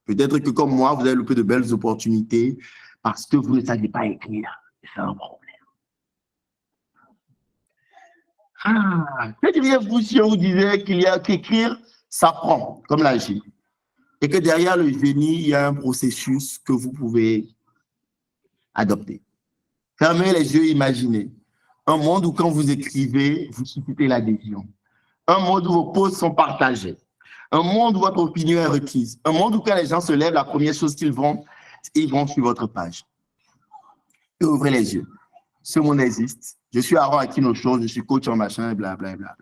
Peut-être que comme moi, vous avez loupé de belles opportunités parce que vous ne savez pas écrire. C'est un problème. Que diriez-vous si on vous disait qu'il y a qu'écrire s'apprend, comme la G, et que derrière le génie, il y a un processus que vous pouvez adopter. Fermez les yeux, imaginez. Un monde où quand vous écrivez, vous suscitez l'adhésion. Un monde où vos pauses sont partagées. Un monde où votre opinion est requise. Un monde où quand les gens se lèvent, la première chose qu'ils vont sur votre page. Et ouvrez les yeux. Ce monde existe. Je suis Aaron Akinocho, je suis coach en machin, blablabla.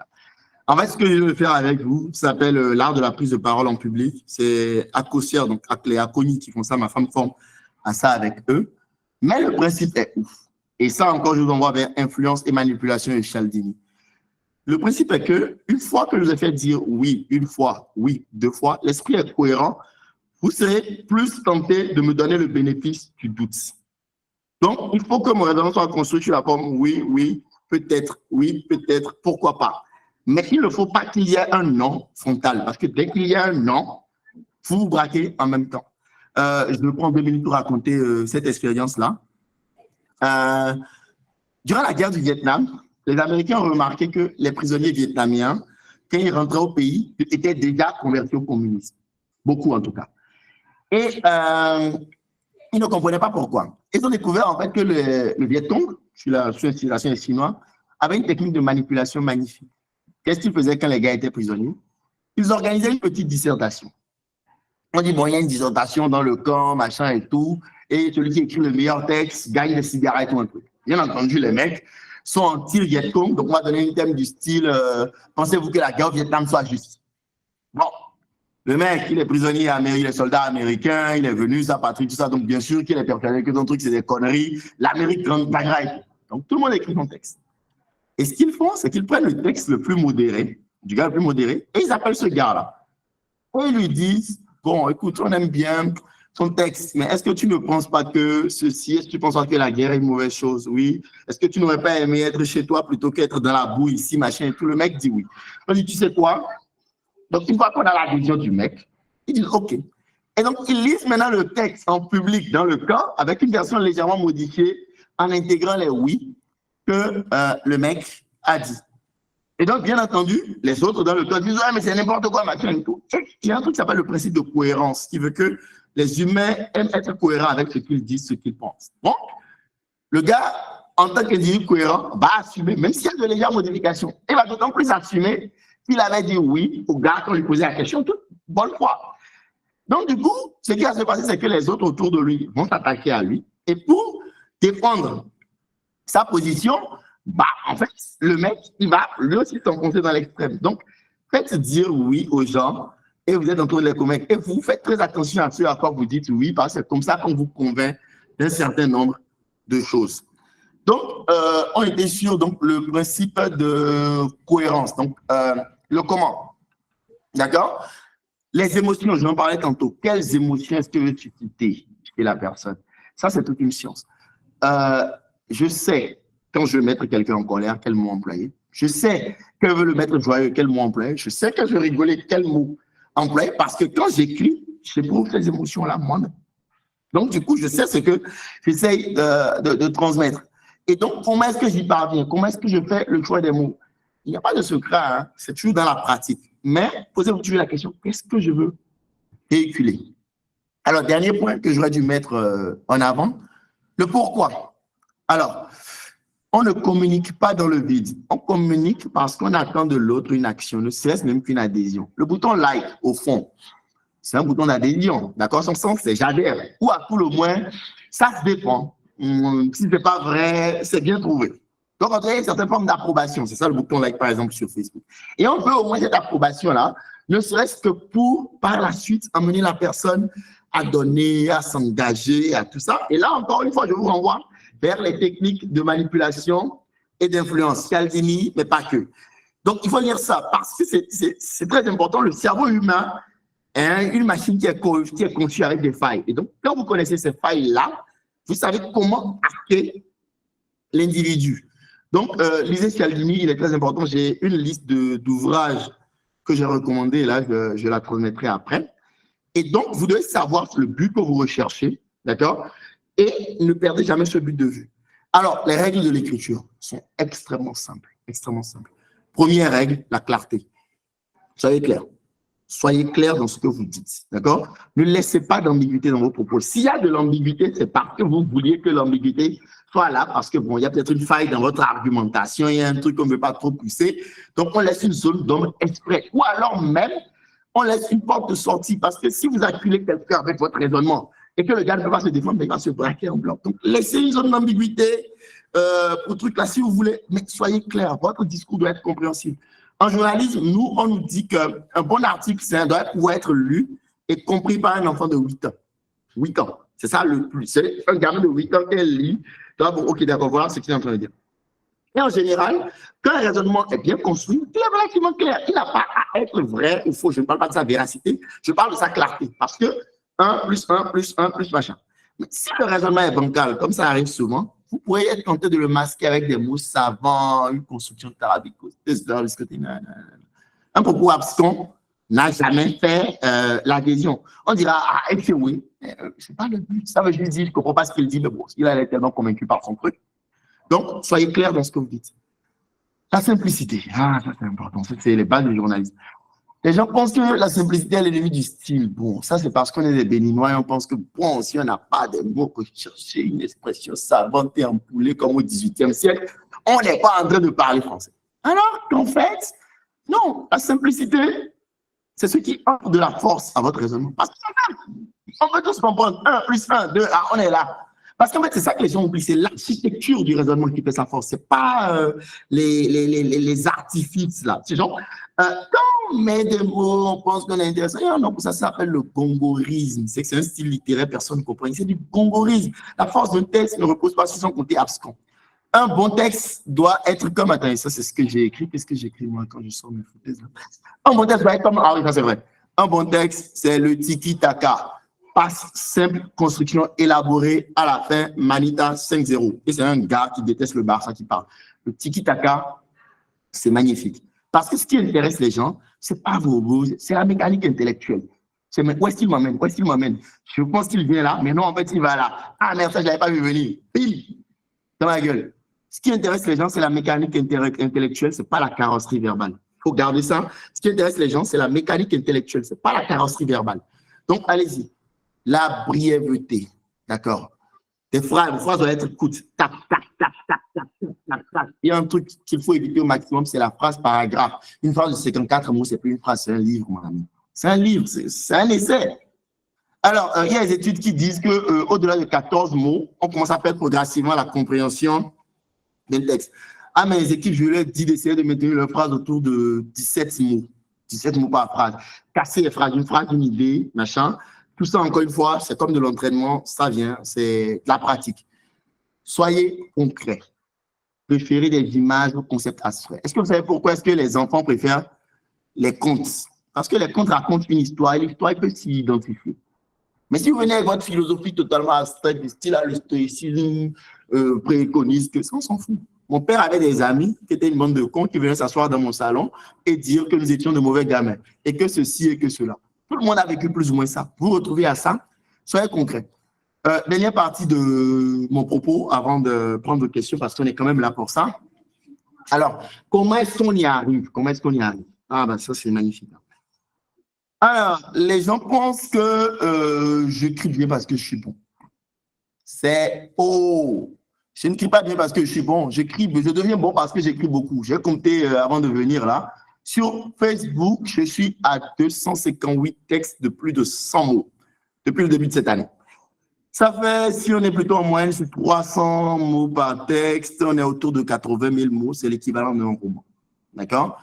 En fait, ce que je veux faire avec vous, ça s'appelle l'art de la prise de parole en public. C'est Acosière, donc les Aconi qui font ça, ma femme forme à ça avec eux. Mais le principe est ouf. Et ça encore, je vous envoie vers influence et manipulation et Cialdini. Le principe est que une fois que je vous ai fait dire oui, une fois, oui, deux fois, l'esprit est cohérent, vous serez plus tenté de me donner le bénéfice du doute. Donc, il faut que mon raisonnement soit construit sur la forme oui, oui, peut-être, pourquoi pas. Mais il ne faut pas qu'il y ait un non frontal, parce que dès qu'il y a un non, vous vous braquez en même temps. Je me prends 2 minutes pour raconter cette expérience-là. Durant la guerre du Vietnam, les Américains ont remarqué que les prisonniers vietnamiens, quand ils rentraient au pays, étaient déjà convertis au communisme. Beaucoup en tout cas. Et ils ne comprenaient pas pourquoi. Ils ont découvert en fait que le Viet Cong, sous l'inspiration des Chinois, avait une technique de manipulation magnifique. Qu'est-ce qu'ils faisaient quand les gars étaient prisonniers? Ils organisaient une petite dissertation. On dit, bon, il y a une dissertation dans le camp, machin et tout, et celui qui écrit le meilleur texte gagne des cigarettes ou un truc. Bien entendu, les mecs sont anti-Viet Cong, donc on va donner un thème du style pensez-vous que la guerre au Vietnam soit juste? Bon, le mec, il est prisonnier américain, il est soldat américain, il est venu, sa patrie, tout ça, donc bien sûr qu'il est persuadé que ton truc, c'est des conneries, l'Amérique gagnera et tout. Donc tout le monde écrit son texte. Et ce qu'ils font, c'est qu'ils prennent le texte le plus modéré, du gars le plus modéré, et ils appellent ce gars-là. Et ils lui disent, bon, écoute, on aime bien ton texte, mais est-ce que tu ne penses pas que ceci, est-ce que tu penses pas que la guerre est une mauvaise chose? Oui. Est-ce que tu n'aurais pas aimé être chez toi plutôt qu'être dans la boue ici, machin, et tout? Le mec dit oui. On dit, tu sais quoi? Donc, une fois qu'on a la vision du mec, il dit OK. Et donc, ils lisent maintenant le texte en public dans le camp avec une version légèrement modifiée en intégrant les oui que le mec a dit. Et donc, bien entendu, les autres dans le camp disent « Ouais, mais c'est n'importe quoi, machin et tout ». Il y a un truc qui s'appelle le principe de cohérence, qui veut que les humains aiment être cohérents avec ce qu'ils disent, ce qu'ils pensent. Bon, le gars, en tant qu'individu cohérent, va assumer, même s'il y a de légères modifications. Il va d'autant plus assumer qu'il avait dit oui au gars quand on lui posait la question, toute bonne foi. Donc, du coup, ce qui va se passer, c'est que les autres autour de lui vont s'attaquer à lui. Et pour défendre sa position, bah, en fait, le mec, il va lui aussi s'enfoncer dans l'extrême. Donc, faites dire oui aux gens et vous êtes en train de les convaincre. Et vous faites très attention à ce à quoi vous dites oui, parce que c'est comme ça qu'on vous convainc d'un certain nombre de choses. Donc, on était sur donc, le principe de cohérence. Donc, le comment. D'accord? Les émotions, je vais en parler tantôt. Quelles émotions est-ce que je veux susciter chez la personne? Ça, c'est toute une science. Je sais, quand je veux mettre quelqu'un en colère, quel mot employer. Je sais que je veux le mettre joyeux, quel mot employer. Je sais que je veux rigoler, quel mot employer. Parce que quand j'écris, j'éprouve ces émotions-là moi-même. Donc, du coup, je sais ce que j'essaye de transmettre. Et donc, comment est-ce que j'y parviens? Comment est-ce que je fais le choix des mots? Il n'y a pas de secret, hein? C'est toujours dans la pratique. Mais posez-vous toujours la question, qu'est-ce que je veux véhiculer? Alors, dernier point que j'aurais dû mettre en avant, le pourquoi. Alors, on ne communique pas dans le vide. On communique parce qu'on attend de l'autre une action, ne serait-ce même qu'une adhésion. Le bouton like, au fond, c'est un bouton d'adhésion. D'accord? Son sens, c'est j'adhère. Ou à tout le moins, ça se dépend. Si ce n'est pas vrai, c'est bien trouvé. Donc, on a une certaine forme d'approbation. C'est ça le bouton like, par exemple, sur Facebook. Et on veut au moins cette approbation-là, ne serait-ce que pour, par la suite, amener la personne à donner, à s'engager, à tout ça. Et là, encore une fois, je vous renvoie vers les techniques de manipulation et d'influence. Cialdini, mais pas que. Donc, il faut lire ça parce que c'est très important. Le cerveau humain est une machine qui est conçue avec des failles. Et donc, quand vous connaissez ces failles-là, vous savez comment hacker l'individu. Donc, lisez Cialdini, il est très important. J'ai une liste d'ouvrages que j'ai recommandés, là, je la transmettrai après. Et donc, vous devez savoir le but que vous recherchez, d'accord? Et ne perdez jamais ce but de vue. Alors, les règles de l'écriture sont extrêmement simples, extrêmement simples. Première règle, la clarté. Soyez clair. Soyez clair dans ce que vous dites, d'accord? Ne laissez pas d'ambiguïté dans vos propos. S'il y a de l'ambiguïté, c'est parce que vous vouliez que l'ambiguïté soit là, parce que, bon, il y a peut-être une faille dans votre argumentation, il y a un truc qu'on ne veut pas trop pousser. Donc, on laisse une zone d'ombre exprès. Ou alors même, on laisse une porte de sortie, parce que si vous acculez quelqu'un avec votre raisonnement et que le gars ne peut pas se défendre, il va se braquer en bloc. Donc, laissez une zone d'ambiguïté pour truc là, si vous voulez, mais soyez clair, votre discours doit être compréhensible. En journalisme, nous, on nous dit qu'un bon article, doit pouvoir être lu et compris par un enfant de 8 ans. 8 ans, c'est ça le plus. C'est un gamin de 8 ans qui lit, donc, bon, ok, d'accord, voilà ce qu'il est en train de dire. Et en général, quand un raisonnement est bien construit, il est relativement clair. Il n'a pas à être vrai ou faux. Je ne parle pas de sa véracité, je parle de sa clarté. Parce que 1 plus 1 plus 1 plus machin. Mais si le raisonnement est bancal, comme ça arrive souvent, vous pourriez être tenté de le masquer avec des mots savants, une construction tarabico. Un propos abscon n'a jamais fait l'adhésion. On dira, ah, et puis oui, c'est pas le but. Ça veut juste dire, je ne comprends pas ce qu'il dit, mais bon, il a été tellement convaincu par son truc. Donc, soyez clair dans ce que vous dites. La simplicité, ah, ça c'est important, c'est les bases du journalisme. Les gens pensent que la simplicité est l'ennemi du style. Bon, ça c'est parce qu'on est des Béninois et on pense que, bon, si on n'a pas de mots pour chercher une expression savante et empoulée comme au XVIIIe siècle, on n'est pas en train de parler français. Alors qu'en fait, non, la simplicité, c'est ce qui offre de la force à votre raisonnement. Parce qu'on peut tous comprendre 1 plus 1, 2, ah, on est là. Parce qu'en fait, c'est ça que les gens oublient, c'est l'architecture du raisonnement qui fait sa force. Ce n'est pas les artifices, là. C'est genre, quand on met des mots, on pense qu'on est intéressant. Non, ça s'appelle le gongorisme. C'est un style littéraire, personne ne comprend. C'est du gongorisme. La force d'un texte ne repose pas sur son côté abscon. Un bon texte doit être comme... Attendez, ça, c'est ce que j'ai écrit. Qu'est-ce que j'écris, moi, quand je sors mes foutaises, là? Un bon texte doit être comme... Ah oui, ça, c'est vrai. Un bon texte, c'est le tiki-taka. Passe simple, construction élaborée, à la fin, Manita 5-0. Et c'est un gars qui déteste le Barça qui parle. Le tiki-taka, c'est magnifique. Parce que ce qui intéresse les gens, c'est pas vos goûts, c'est la mécanique intellectuelle. C'est où est-ce qu'il m'emmène? Où est-ce qu'il m'emmène? Je pense qu'il vient là, mais non, en fait, il va là. Ah merde, ça, je l'avais pas vu venir. Pile, dans la gueule. Ce qui intéresse les gens, c'est la mécanique intellectuelle, c'est pas la carrosserie verbale. Il faut garder ça. Ce qui intéresse les gens, c'est la mécanique intellectuelle, c'est pas la carrosserie verbale. Donc, allez-y. La brièveté, d'accord? Vos phrases doivent être courtes. Tac, tac, tac, tac, tac, tac, tac. Il y a un truc qu'il faut éviter au maximum, c'est la phrase paragraphe. Une phrase de 54 mots, c'est plus une phrase, c'est un livre, mon ami. C'est un livre, c'est un essai. Alors, il y a des études qui disent qu'au-delà de 14 mots, on commence à perdre progressivement la compréhension d'un texte. À mes équipes, je leur dis d'essayer de maintenir leur phrase autour de 17 mots. 17 mots par phrase. Casser les phrases, une phrase, une idée, machin. Tout ça, encore une fois, c'est comme de l'entraînement, ça vient, c'est de la pratique. Soyez concret. Préférez des images aux concepts abstraits. Est-ce que vous savez pourquoi est-ce que les enfants préfèrent les contes? Parce que les contes racontent une histoire et l'histoire peut s'y identifier. Mais si vous venez avec votre philosophie totalement abstraite, du style le stoïcisme préconise, que ça, on s'en fout. Mon père avait des amis qui étaient une bande de cons qui venaient s'asseoir dans mon salon et dire que nous étions de mauvais gamins et que ceci et que cela. Tout le monde a vécu plus ou moins ça. Vous vous retrouvez à ça, soyez concret. Dernière partie de mon propos avant de prendre vos questions parce qu'on est quand même là pour ça. Alors, comment est-ce qu'on y arrive? Comment est-ce qu'on y arrive? Ah ben ça, c'est magnifique. Alors, les gens pensent que j'écris bien parce que je suis bon. C'est faux. Je ne crie pas bien parce que je suis bon. Je deviens bon parce que j'écris beaucoup. J'ai compté avant de venir là. Sur Facebook, je suis à 258 textes de plus de 100 mots depuis le début de cette année. Ça fait, si on est plutôt en moyenne, sur 300 mots par texte, on est autour de 80 000 mots. C'est l'équivalent d'un roman. D'accord?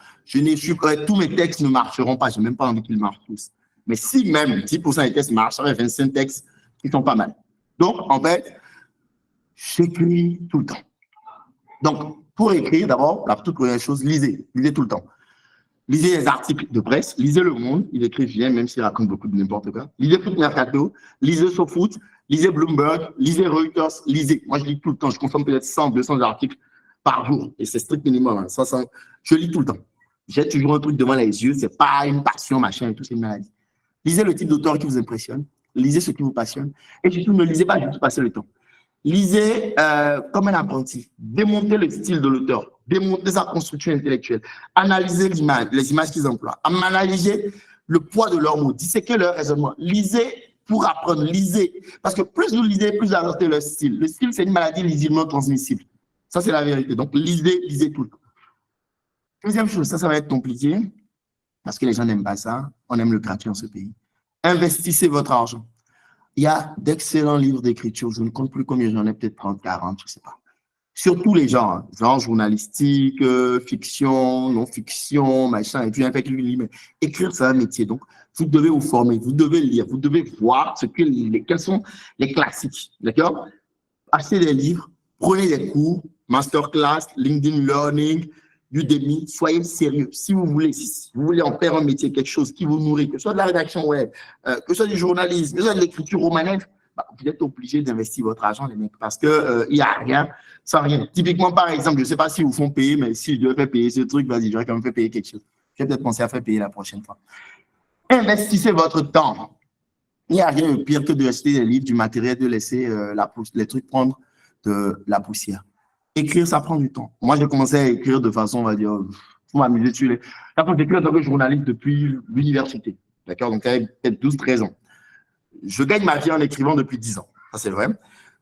Tous mes textes ne marcheront pas. Je n'ai même pas envie qu'ils marchent tous. Mais si même 10% des textes marchent, ça fait 25 textes qui sont pas mal. Donc, en fait, j'écris tout le temps. Donc, pour écrire, d'abord, la toute première chose, lisez. Lisez tout le temps. Lisez les articles de presse, lisez Le Monde, il écrit bien, même s'il raconte beaucoup de n'importe quoi. Lisez Foot Mercato, lisez SoFoot, lisez Bloomberg, lisez Reuters, lisez. Moi, je lis tout le temps. Je consomme peut-être 100, 200 articles par jour. Et c'est strict minimum. Hein. Je lis tout le temps. J'ai toujours un truc devant les yeux. C'est pas une passion, machin et tout, c'est une maladie. Lisez le type d'auteur qui vous impressionne. Lisez ce qui vous passionne. Et surtout, ne lisez pas juste passer le temps. Lisez comme un apprenti. Démontez le style de l'auteur. Démontez sa construction intellectuelle. Analysez les images qu'ils emploient. Analysez le poids de leurs mots. Disséquez leur raisonnement. Lisez pour apprendre. Lisez. Parce que plus vous lisez, plus vous adoptez leur style. Le style, c'est une maladie lisiblement transmissible. Ça, c'est la vérité. Donc, lisez tout le temps. Deuxième chose, ça va être compliqué parce que les gens n'aiment pas ça. On aime le gratuit dans ce pays. Investissez votre argent. Il y a d'excellents livres d'écriture. Je ne compte plus combien j'en ai, peut-être 30, 40, je ne sais pas. Sur tous les genres, hein. Genre journalistique, fiction, non-fiction, machin, et puis un peu mais écrire, c'est un métier. Donc, vous devez vous former, vous devez lire, vous devez voir quels sont les classiques. D'accord? Achetez des livres, prenez des cours, masterclass, LinkedIn Learning, Udemy, soyez sérieux. Si vous voulez en faire un métier, quelque chose qui vous nourrit, que ce soit de la rédaction web, que ce soit du journalisme, que ce soit de l'écriture romanesque, vous êtes obligé d'investir votre argent, les mecs, parce qu'il n'y a rien sans rien. Typiquement, par exemple, je ne sais pas si vous font payer, mais si je devais faire payer ce truc, vas-y, j'aurais quand même fait payer quelque chose. Je vais peut-être penser à faire payer la prochaine fois. Investissez votre temps. Il n'y a rien de pire que de acheter des livres, du matériel, de laisser les trucs prendre de la poussière. Écrire, ça prend du temps. Moi, j'ai commencé à écrire de façon, on va dire, pour m'amuser dessus. J'écris en tant que journaliste depuis l'université. D'accord? Donc, j'avais peut-être 12-13 ans. Je gagne ma vie en écrivant depuis 10 ans. Ça, c'est vrai.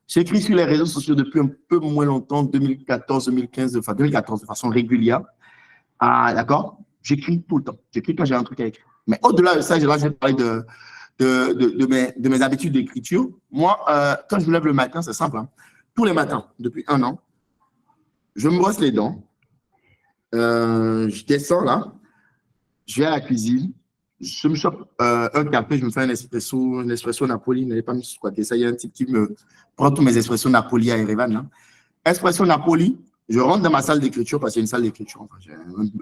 J'écris sur les réseaux sociaux depuis un peu moins longtemps, 2014, 2015, enfin 2014, de façon régulière. Ah, d'accord? J'écris tout le temps. J'écris quand j'ai un truc à écrire. Mais au-delà de ça, là, je vais parler de mes habitudes d'écriture. Moi, quand je me lève le matin, c'est simple. Hein. Tous les matins, depuis 1 an, je me brosse les dents. Je descends là. Je vais à la cuisine. Je me chope un café, je me fais un espresso Napoli. N'allez pas me squatter ça. Il y a un type qui me prend tous mes espresso Napoli à Erevan. Là. Espresso Napoli, je rentre dans ma salle d'écriture parce qu'il y a une salle d'écriture. Enfin, j'ai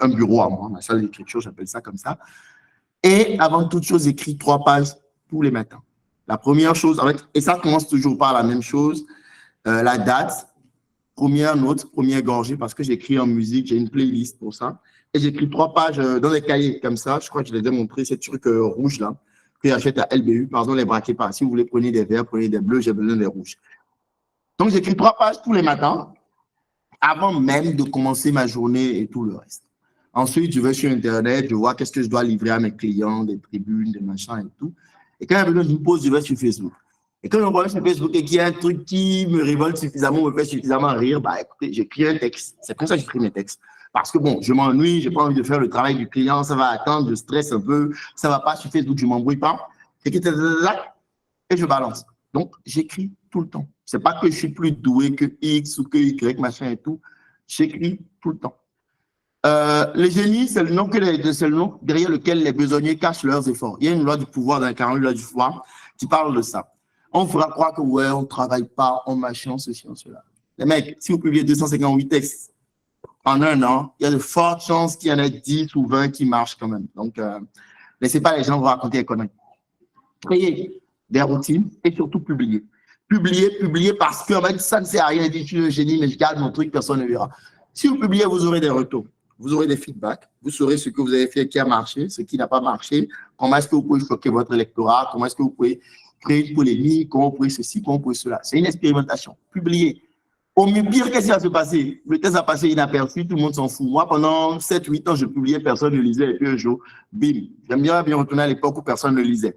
un bureau à moi, ma salle d'écriture, j'appelle ça comme ça. Et avant toute chose, j'écris 3 pages tous les matins. La première chose, et ça commence toujours par la même chose, la date, première note, première gorgée, parce que j'écris en musique, j'ai une playlist pour ça. Et j'écris 3 pages dans des cahiers comme ça. Je crois que je les ai montrés, ces trucs rouges là, que j'achète à LBU. Pardon, les braquez pas. Si vous voulez, prenez des verts, prenez des bleus, j'ai besoin des rouges. Donc, j'écris 3 pages tous les matins, avant même de commencer ma journée et tout le reste. Ensuite, je vais sur Internet, je vois qu'est-ce que je dois livrer à mes clients, des tribunes, des machins et tout. Et quand j'ai besoin d'une pause, je vais sur Facebook. Et quand je vois sur Facebook et qu'il y a un truc qui me révolte suffisamment, me fait suffisamment rire, bah écoutez, j'écris un texte. C'est comme ça que j'écris mes textes. Parce que bon, je m'ennuie, j'ai pas envie de faire le travail du client, ça va attendre, je stresse un peu, ça va pas sur Facebook, je m'embrouille pas. Et que et je balance. Donc, j'écris tout le temps. C'est pas que je suis plus doué que X ou que Y, machin et tout. J'écris tout le temps. Le génie, c'est le nom derrière lequel les besogneux cachent leurs efforts. Il y a une loi du pouvoir d'incarner, une loi du pouvoir qui parle de ça. On fera croire que ouais, on ne travaille pas, on machin, ceci, cela. Les mecs, si vous publiez 258 textes en un an, il y a de fortes chances qu'il y en ait 10 ou 20 qui marchent quand même. Donc, laissez pas les gens vous raconter les conneries. Créez des routines et surtout publier. Publier parce que en fait, ça ne sert à rien de dire je suis un génie, mais je garde mon truc, personne ne verra. Si vous publiez, vous aurez des retours. Vous aurez des feedbacks, vous saurez ce que vous avez fait qui a marché, ce qui n'a pas marché, comment est-ce que vous pouvez choquer votre électorat, comment est-ce que vous pouvez créer une polémique, comment vous pouvez ceci, comment vous pouvez cela. C'est une expérimentation. Publiez. Au mieux, pire, qu'est-ce qui va se passer? Le test a passé inaperçu, tout le monde s'en fout. Moi, pendant 7-8 ans, je publiais, personne ne lisait, et puis un jour, bim. J'aime bien retourner à l'époque où personne ne lisait.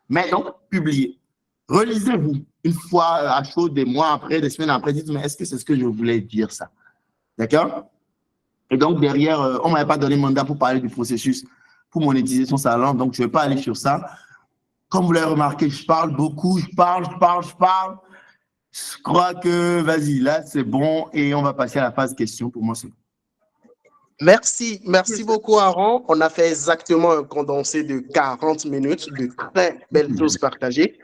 Mais donc, publiez. Relisez-vous une fois à chaud, des mois après, des semaines après, dites, mais est-ce que c'est ce que je voulais dire, ça? D'accord? Et donc, derrière, on ne m'avait pas donné mandat pour parler du processus pour monétiser son salon, donc je ne vais pas aller sur ça. Comme vous l'avez remarqué, je parle beaucoup, je parle. Je crois que, vas-y, là, c'est bon et on va passer à la phase question. Pour moi, c'est bon. Merci beaucoup, Aaron. On a fait exactement un condensé de 40 minutes, de très belles choses partagées.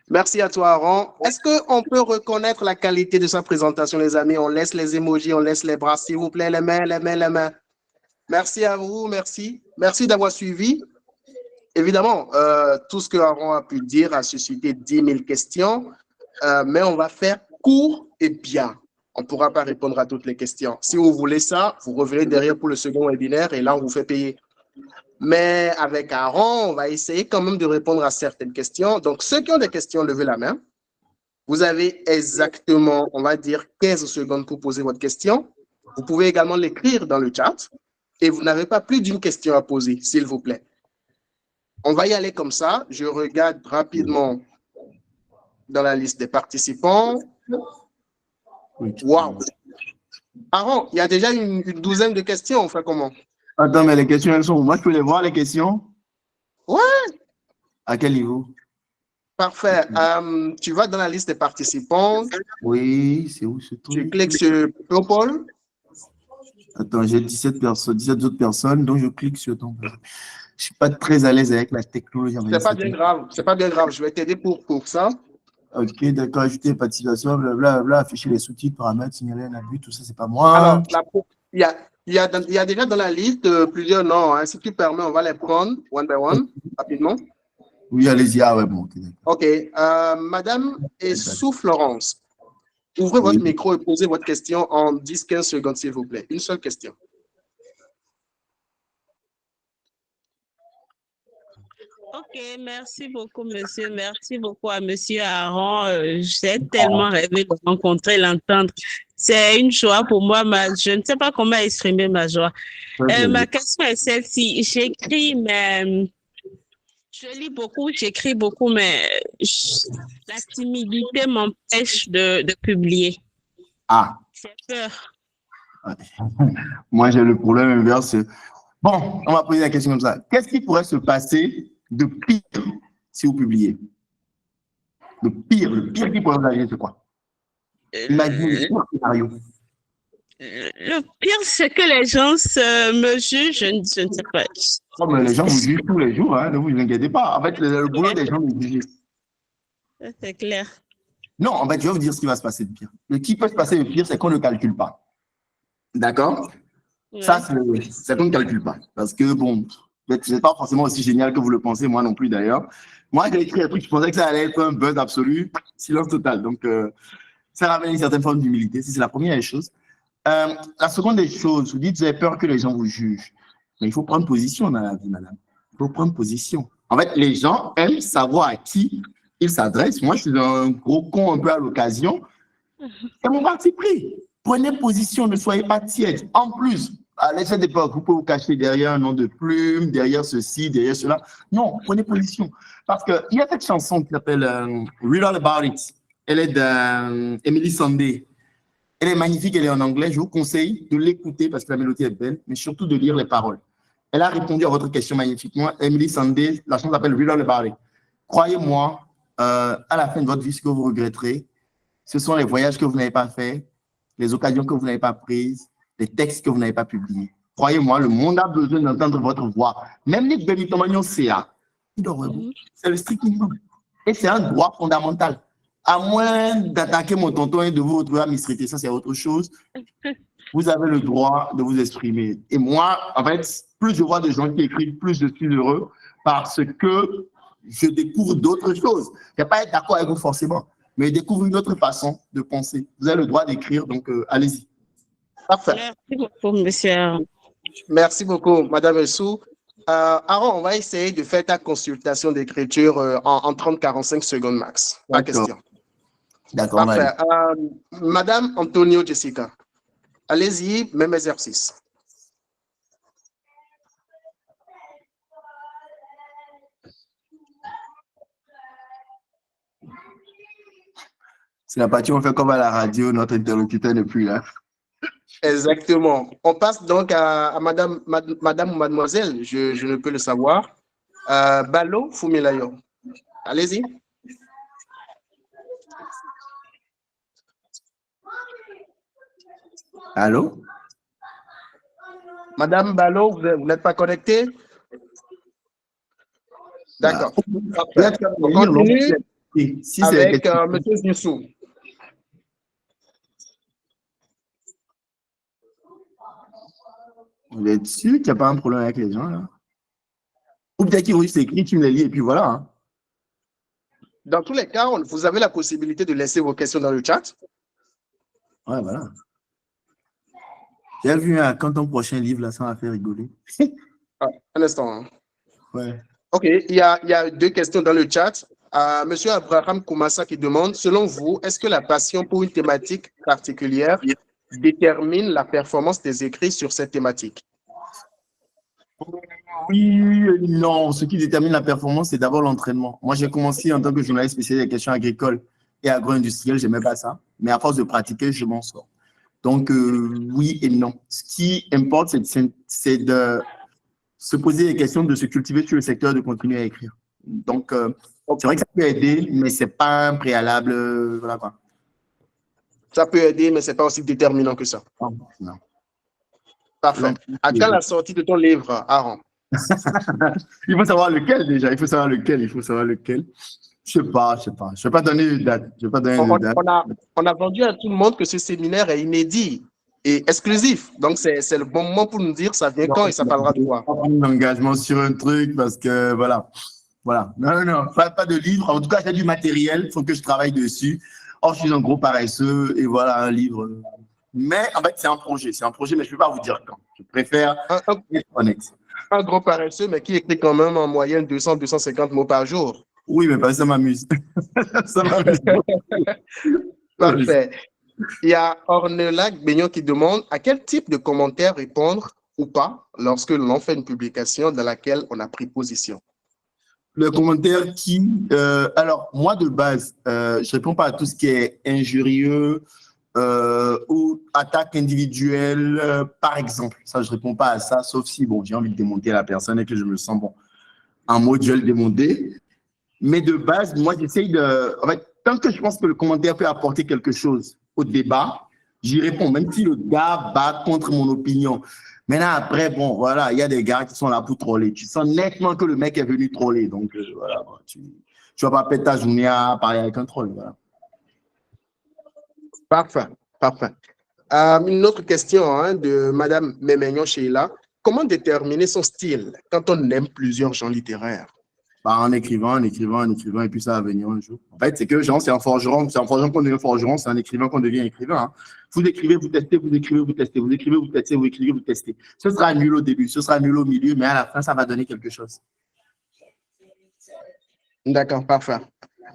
Merci à toi, Aaron. Est-ce qu'on peut reconnaître la qualité de sa présentation, les amis? On laisse les emojis, on laisse les bras, s'il vous plaît, les mains. Merci à vous, merci. Merci d'avoir suivi. Évidemment, tout ce que Aaron a pu dire a suscité 10 000 questions, mais on va faire court et bien. On ne pourra pas répondre à toutes les questions. Si vous voulez ça, vous revenez derrière pour le second webinaire et là, on vous fait payer. Mais avec Aaron, on va essayer quand même de répondre à certaines questions. Donc, ceux qui ont des questions, levez la main. Vous avez exactement, on va dire, 15 secondes pour poser votre question. Vous pouvez également l'écrire dans le chat et vous n'avez pas plus d'une question à poser, s'il vous plaît. On va y aller comme ça. Je regarde rapidement dans la liste des participants. Wow! Aaron, il y a déjà une douzaine de questions. On fait comment? Attends, mais les questions, elles sont où? Moi, je peux les voir, les questions? Ouais! À quel niveau? Parfait. Tu vas dans la liste des participants. Oui, c'est où ce truc? Tu cliques sur Paul. Attends, j'ai 17 autres personnes, donc je clique sur ton. Je ne suis pas très à l'aise avec la technologie. C'est pas bien grave. C'est pas bien grave. Je vais t'aider pour ça. Ok, d'accord, ajouter participation, blablabla, afficher les sous-titres, paramètres, signaler un abus, tout ça, c'est pas moi. Alors, il y a déjà dans la liste plusieurs noms. Hein. Si tu permets, on va les prendre one by one, rapidement. Oui, allez-y. Ah ouais, bon. Ok. Madame Essou Florence, ouvrez votre micro et posez votre question en 10-15 secondes, s'il vous plaît. Une seule question. Ok, merci beaucoup, monsieur. Merci beaucoup à monsieur Aaron. J'ai tellement rêvé de rencontrer, l'entendre. C'est une joie pour moi. Je ne sais pas comment exprimer ma joie. Ma question est celle-ci. J'écris, mais je lis beaucoup, j'écris beaucoup, mais la timidité m'empêche de publier. Ah. J'ai peur. Moi, j'ai le problème inverse. Bon, on va poser la question comme ça. Qu'est-ce qui pourrait se passer de pire si vous publiez? Le pire qui pourrait vous arriver, c'est quoi? Imaginez le pire scénario. Le pire, c'est que les gens me jugent, je ne sais pas. Oh, mais les gens vous jugent tous les jours, hein, ne vous inquiétez pas. En fait, le boulot des gens vous juger. C'est clair. Non, en fait, je vais vous dire ce qui va se passer de pire. Ce qui peut se passer de pire, c'est qu'on ne calcule pas. D'accord? Ouais. Ça, c'est qu'on ne calcule pas. Parce que, bon, c'est pas forcément aussi génial que vous le pensez, moi non plus d'ailleurs. Moi, j'ai écrit un truc, je pensais que ça allait être un buzz absolu, silence total. Donc, ça ramène une certaine forme d'humilité. C'est la première des choses. La seconde des choses, vous dites, vous avez peur que les gens vous jugent. Mais il faut prendre position dans la vie, madame. Il faut prendre position. En fait, les gens aiment savoir à qui ils s'adressent. Moi, je suis un gros con un peu à l'occasion. C'est mon parti pris. Prenez position, ne soyez pas tiède. En plus, à cette époque, vous pouvez vous cacher derrière un nom de plume, derrière ceci, derrière cela. Non, prenez position. Parce qu'il y a cette chanson qui s'appelle Read All About It. Elle est d'Emily Sandé. Elle est magnifique, elle est en anglais. Je vous conseille de l'écouter parce que la mélodie est belle, mais surtout de lire les paroles. Elle a répondu à votre question magnifiquement. Emily Sandé, la chanson s'appelle Read All About It. Croyez-moi, à la fin de votre vie, ce que vous regretterez, ce sont les voyages que vous n'avez pas faits, les occasions que vous n'avez pas prises, les textes que vous n'avez pas publiés. Croyez-moi, le monde a besoin d'entendre votre voix. Même les Benitomagnons, c'est là. C'est le strict minimum. Et c'est un droit fondamental. À moins d'attaquer mon tonton et de vous retrouver à mistreater, ça c'est autre chose. Vous avez le droit de vous exprimer. Et moi, en fait, plus je vois de gens qui écrivent, plus je suis heureux parce que je découvre d'autres choses. Je ne vais pas être d'accord avec vous forcément, mais je découvre une autre façon de penser. Vous avez le droit d'écrire, donc allez-y. Parfait. Merci beaucoup, monsieur. Merci beaucoup, Madame Essou. Aaron, on va essayer de faire ta consultation d'écriture en 30-45 secondes max. Pas question. D'accord. Parfait. Madame Antonio Jessica, allez-y, même exercice. C'est la partie où on fait comme à la radio, notre interlocuteur n'est plus là. Exactement. On passe donc à madame ou mademoiselle, je ne peux le savoir. Balo Fumilayo. Allez-y. Allô? Madame Balo, vous n'êtes pas connectée? D'accord. On continue avec monsieur Znissou. Vous êtes sûr qu'il n'y a pas un problème avec les gens, là? Ou peut-être qu'ils vont juste écrire, tu me les lis et puis voilà. Hein. Dans tous les cas, vous avez la possibilité de laisser vos questions dans le chat. Ouais, voilà. J'ai vu quand ton prochain livre, là, ça m'a fait rigoler. Un instant. Hein. Ouais. OK, il y a deux questions dans le chat. Monsieur Abraham Koumassa qui demande, selon vous, est-ce que la passion pour une thématique particulière détermine la performance des écrits sur cette thématique? Oui, non. Ce qui détermine la performance, c'est d'abord l'entraînement. Moi, j'ai commencé en tant que journaliste spécialisé des questions agricoles et agro-industrielles. Je n'aimais pas ça. Mais à force de pratiquer, je m'en sors. Donc, oui et non. Ce qui importe, c'est de se poser des questions, de se cultiver sur le secteur, de continuer à écrire. Donc, c'est vrai que ça peut aider, mais ce n'est pas un préalable. Voilà quoi. Ça peut aider, mais ce n'est pas aussi déterminant que ça. Non. Parfait. À quand la sortie de ton livre, Aaron? Il faut savoir lequel déjà. Il faut savoir lequel. Je ne sais pas. Je ne vais pas donner une date. On a vendu à tout le monde que ce séminaire est inédit et exclusif. Donc, c'est le bon moment pour nous dire ça vient quand et ça parlera de quoi. Je ne vais pas prendre un engagement sur un truc parce que voilà. Non. Pas de livre. En tout cas, j'ai du matériel. Il faut que je travaille dessus. Or, je suis un gros paresseux et voilà, un livre. Mais en fait, c'est un projet, mais je ne peux pas vous dire quand. Je préfère être honnête. Un gros paresseux, mais qui écrit quand même en moyenne 200-250 mots par jour. Oui, mais ça m'amuse. Ça m'amuse. Parfait. Il y a Ornelac Beignon qui demande à quel type de commentaire répondre ou pas lorsque l'on fait une publication dans laquelle on a pris position. Le commentaire alors, moi, de base, je ne réponds pas à tout ce qui est injurieux ou attaque individuelle, par exemple. Ça, je ne réponds pas à ça, sauf si, bon, j'ai envie de démonter la personne et que je me sens, bon, en mode, je vais le démonter. Mais de base, moi, j'essaye de… En fait, tant que je pense que le commentaire peut apporter quelque chose au débat, j'y réponds, même si le gars bat contre mon opinion. Maintenant, après, bon, voilà, il y a des gars qui sont là pour troller. Tu sens nettement que le mec est venu troller. Donc, voilà, tu ne vas pas perdre ta journée à parler avec un troll. Voilà. Parfait. Une autre question de Mme Memegnon Sheila. Comment déterminer son style quand on aime plusieurs genres littéraires? En écrivant, et puis ça va venir un jour. En fait, c'est que genre, c'est un forgeron qu'on devient forgeron, c'est un écrivain qu'on devient écrivain. Hein. Vous écrivez, vous testez, vous écrivez, vous testez, vous écrivez, vous testez, vous écrivez, vous testez. Ce sera nul au début, ce sera nul au milieu, mais à la fin, ça va donner quelque chose. D'accord, parfait.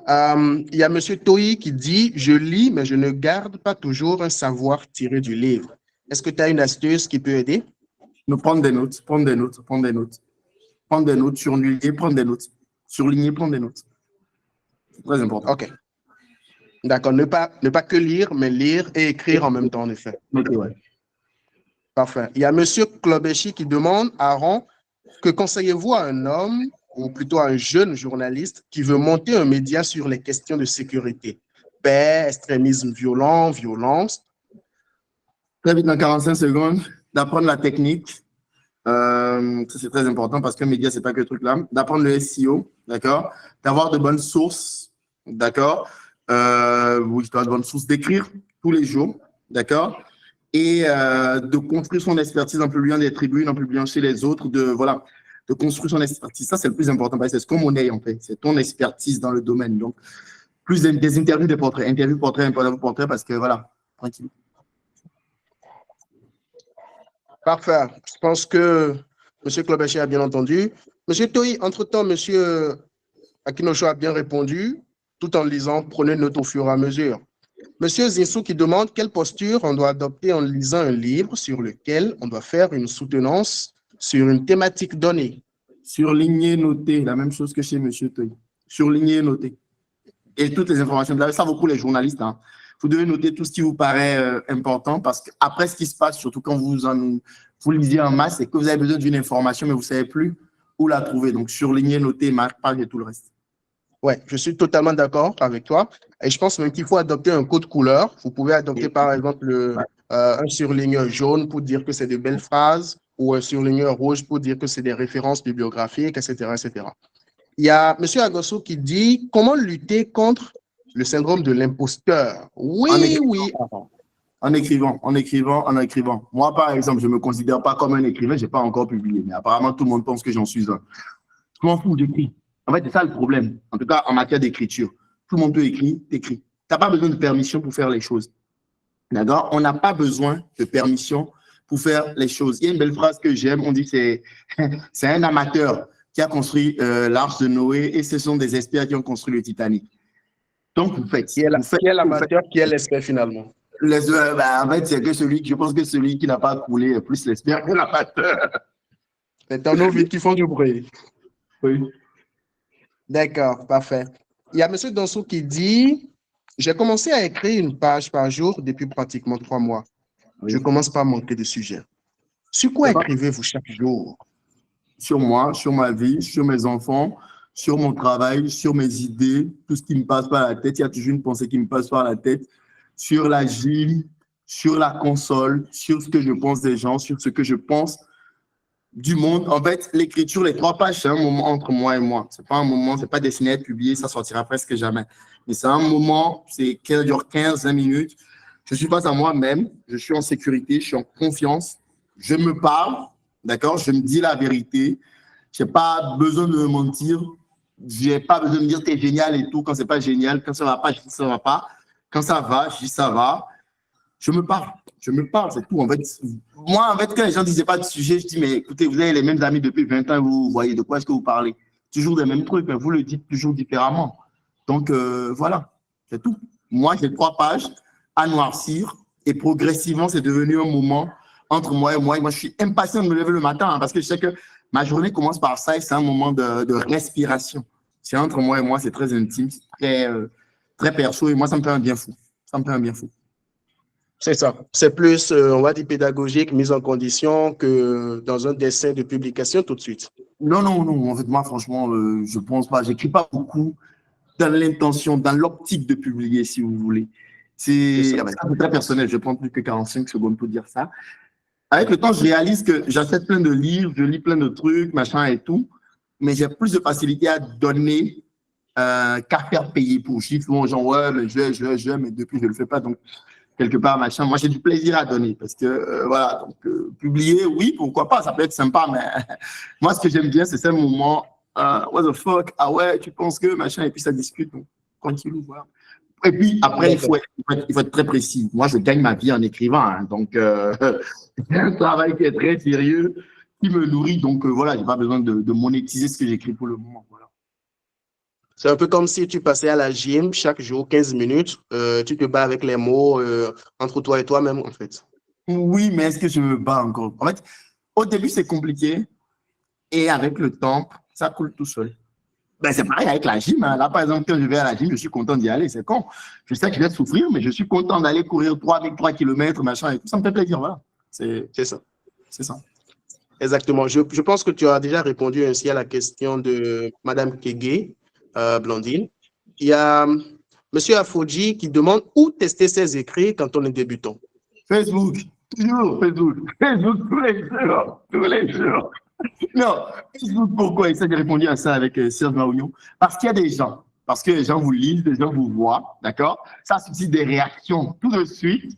Il y a M. Toi qui dit « Je lis, mais je ne garde pas toujours un savoir tiré du livre. » Est-ce que tu as une astuce qui peut aider? Prendre des notes, surligner, prendre des notes. Surligner, prendre des notes. C'est très important. OK. D'accord. Ne pas que lire, mais lire et écrire en même temps, en effet. OK, ouais. Parfait. Il y a M. Klobechi qui demande, Aaron, que conseillez-vous à un homme ou plutôt un jeune journaliste qui veut monter un média sur les questions de sécurité, paix, extrémisme violent, violence? Très vite, dans 45 secondes, d'apprendre la technique. Ça, c'est très important parce qu'un média, c'est pas que le truc là. D'apprendre le SEO, d'accord? D'avoir de bonnes sources, d'accord? Oui, de bonnes sources, d'écrire tous les jours, d'accord? Et de construire son expertise en publiant des tribunes, en publiant chez les autres, voilà, de construire son expertise. Ça, c'est le plus important parce que c'est ce qu'on monnaie, en fait. C'est ton expertise dans le domaine. Donc, plus des interviews, des portraits. Interviews, portraits, parce que voilà, tranquille. Parfait. Je pense que M. Klobecher a bien entendu. M. Toyi, entre-temps, M. Akinosho a bien répondu, tout en lisant, prenez note au fur et à mesure. M. Zinsou qui demande quelle posture on doit adopter en lisant un livre sur lequel on doit faire une soutenance sur une thématique donnée. Surligner, noter, la même chose que chez M. Toyi. Surligner, noter. Et toutes les informations. Ça vaut pour les journalistes. Hein. Vous devez noter tout ce qui vous paraît important parce qu'après, ce qui se passe, surtout quand vous lisez en masse, c'est que vous avez besoin d'une information, mais vous ne savez plus où la trouver. Donc, surligner, noter, marque, page et tout le reste. Oui, je suis totalement d'accord avec toi. Et je pense même qu'il faut adopter un code couleur. Vous pouvez adopter, par exemple, un surligneur jaune pour dire que c'est de belles phrases ou un surligneur rouge pour dire que c'est des références bibliographiques, etc., etc. Il y a M. Agosso qui dit comment lutter contre le syndrome de l'imposteur. Oui, oui. En écrivant. Moi, par exemple, je ne me considère pas comme un écrivain, je n'ai pas encore publié, mais apparemment, tout le monde pense que j'en suis un. Je m'en fous, j'écris. En fait, c'est ça le problème. En tout cas, en matière d'écriture. Tout le monde peut écrire, t'écris. Tu n'as pas besoin de permission pour faire les choses. D'accord? On n'a pas besoin de permission pour faire les choses. Il y a une belle phrase que j'aime, on dit que c'est un amateur qui a construit l'Arche de Noé et ce sont des experts qui ont construit le Titanic. Donc, vous faites. Qui est l'amateur, qui est l'expert finalement? En fait, c'est que je pense que celui qui n'a pas coulé est plus l'expert que l'amateur. C'est un eau vide qui font du bruit. Oui. D'accord, parfait. Il y a M. Donsou qui dit « J'ai commencé à écrire une page par jour depuis pratiquement 3 mois. Oui. Je commence par manquer de sujets. Sur quoi écrivez-vous chaque jour? » Sur moi, sur ma vie, sur mes enfants, sur mon travail, sur mes idées, tout ce qui me passe par la tête. Il y a toujours une pensée qui me passe par la tête. Sur la gym, sur la console, sur ce que je pense des gens, sur ce que je pense du monde. En fait, l'écriture, les 3 pages, c'est un moment entre moi et moi. C'est pas un moment, c'est pas destiné à être publié, ça sortira presque jamais. Mais c'est un moment, qui dure 15-20 minutes. Je suis face à moi-même, je suis en sécurité, je suis en confiance, je me parle, d'accord, je me dis la vérité. Je n'ai pas besoin de me mentir, je n'ai pas besoin de me dire t'es génial et tout. Quand c'est pas génial, quand ça va pas, je dis ça va pas. Quand ça va, je dis ça va. Je me parle, c'est tout. En fait, moi, en fait, quand les gens ne disaient pas de sujet, je dis, mais écoutez, vous avez les mêmes amis depuis 20 ans, vous voyez de quoi est-ce que vous parlez? Toujours des mêmes trucs, mais vous le dites toujours différemment. Donc, voilà, c'est tout. Moi, j'ai 3 pages à noircir et progressivement, c'est devenu un moment entre moi et moi. Et moi, je suis impatient de me lever le matin parce que je sais que ma journée commence par ça et c'est un moment de respiration. C'est entre moi et moi, c'est très intime, c'est très perso et moi, ça me fait un bien fou. C'est ça. C'est plus, on va dire, pédagogique, mise en condition que dans un dessin de publication tout de suite. Non. En fait, moi, franchement, je pense pas. J'écris pas beaucoup dans l'intention, dans l'optique de publier, si vous voulez. C'est très personnel. Je prends plus que 45 secondes pour dire ça. Avec le temps, je réalise que j'achète plein de livres, je lis plein de trucs, machin et tout, mais j'ai plus de facilité à donner qu'à faire payer pour. Je dis souvent aux gens, ouais, mais je, mais depuis, je le fais pas. Donc, quelque part, machin. Moi, j'ai du plaisir à donner parce que, voilà, donc, publier, oui, pourquoi pas, ça peut être sympa, mais moi, ce que j'aime bien, c'est ce moment, what the fuck, ah ouais, tu penses que, machin, et puis ça discute, donc, tranquillou, voilà. Et puis, après, il faut être très précis. Moi, je gagne ma vie en écrivant, hein, donc, c'est un travail qui est très sérieux, qui me nourrit, donc, voilà, je n'ai pas besoin de monétiser ce que j'écris pour le moment, voilà. C'est un peu comme si tu passais à la gym chaque jour, 15 minutes, tu te bats avec les mots entre toi et toi-même, en fait. Oui, mais est-ce que je me bats encore? En fait, au début, c'est compliqué et avec le temps, ça coule tout seul. Ben, c'est pareil avec la gym. Hein. Là, par exemple, quand je vais à la gym, je suis content d'y aller, c'est con. Je sais que je vais souffrir, mais je suis content d'aller courir 3 km, machin et tout. Ça me fait plaisir, voilà. C'est ça. C'est ça. Exactement. Je pense que tu as déjà répondu ainsi à la question de Madame Kege, Blandine. Il y a Monsieur Afoji qui demande où tester ses écrits quand on est débutant. Facebook, toujours Facebook. Facebook tous les jours. Non, Facebook, pourquoi? Et ça, j'ai répondu à ça avec Serge Maounion. Parce qu'il y a des gens, parce que les gens vous lisent, les gens vous voient, d'accord? Ça suscite des réactions tout de suite.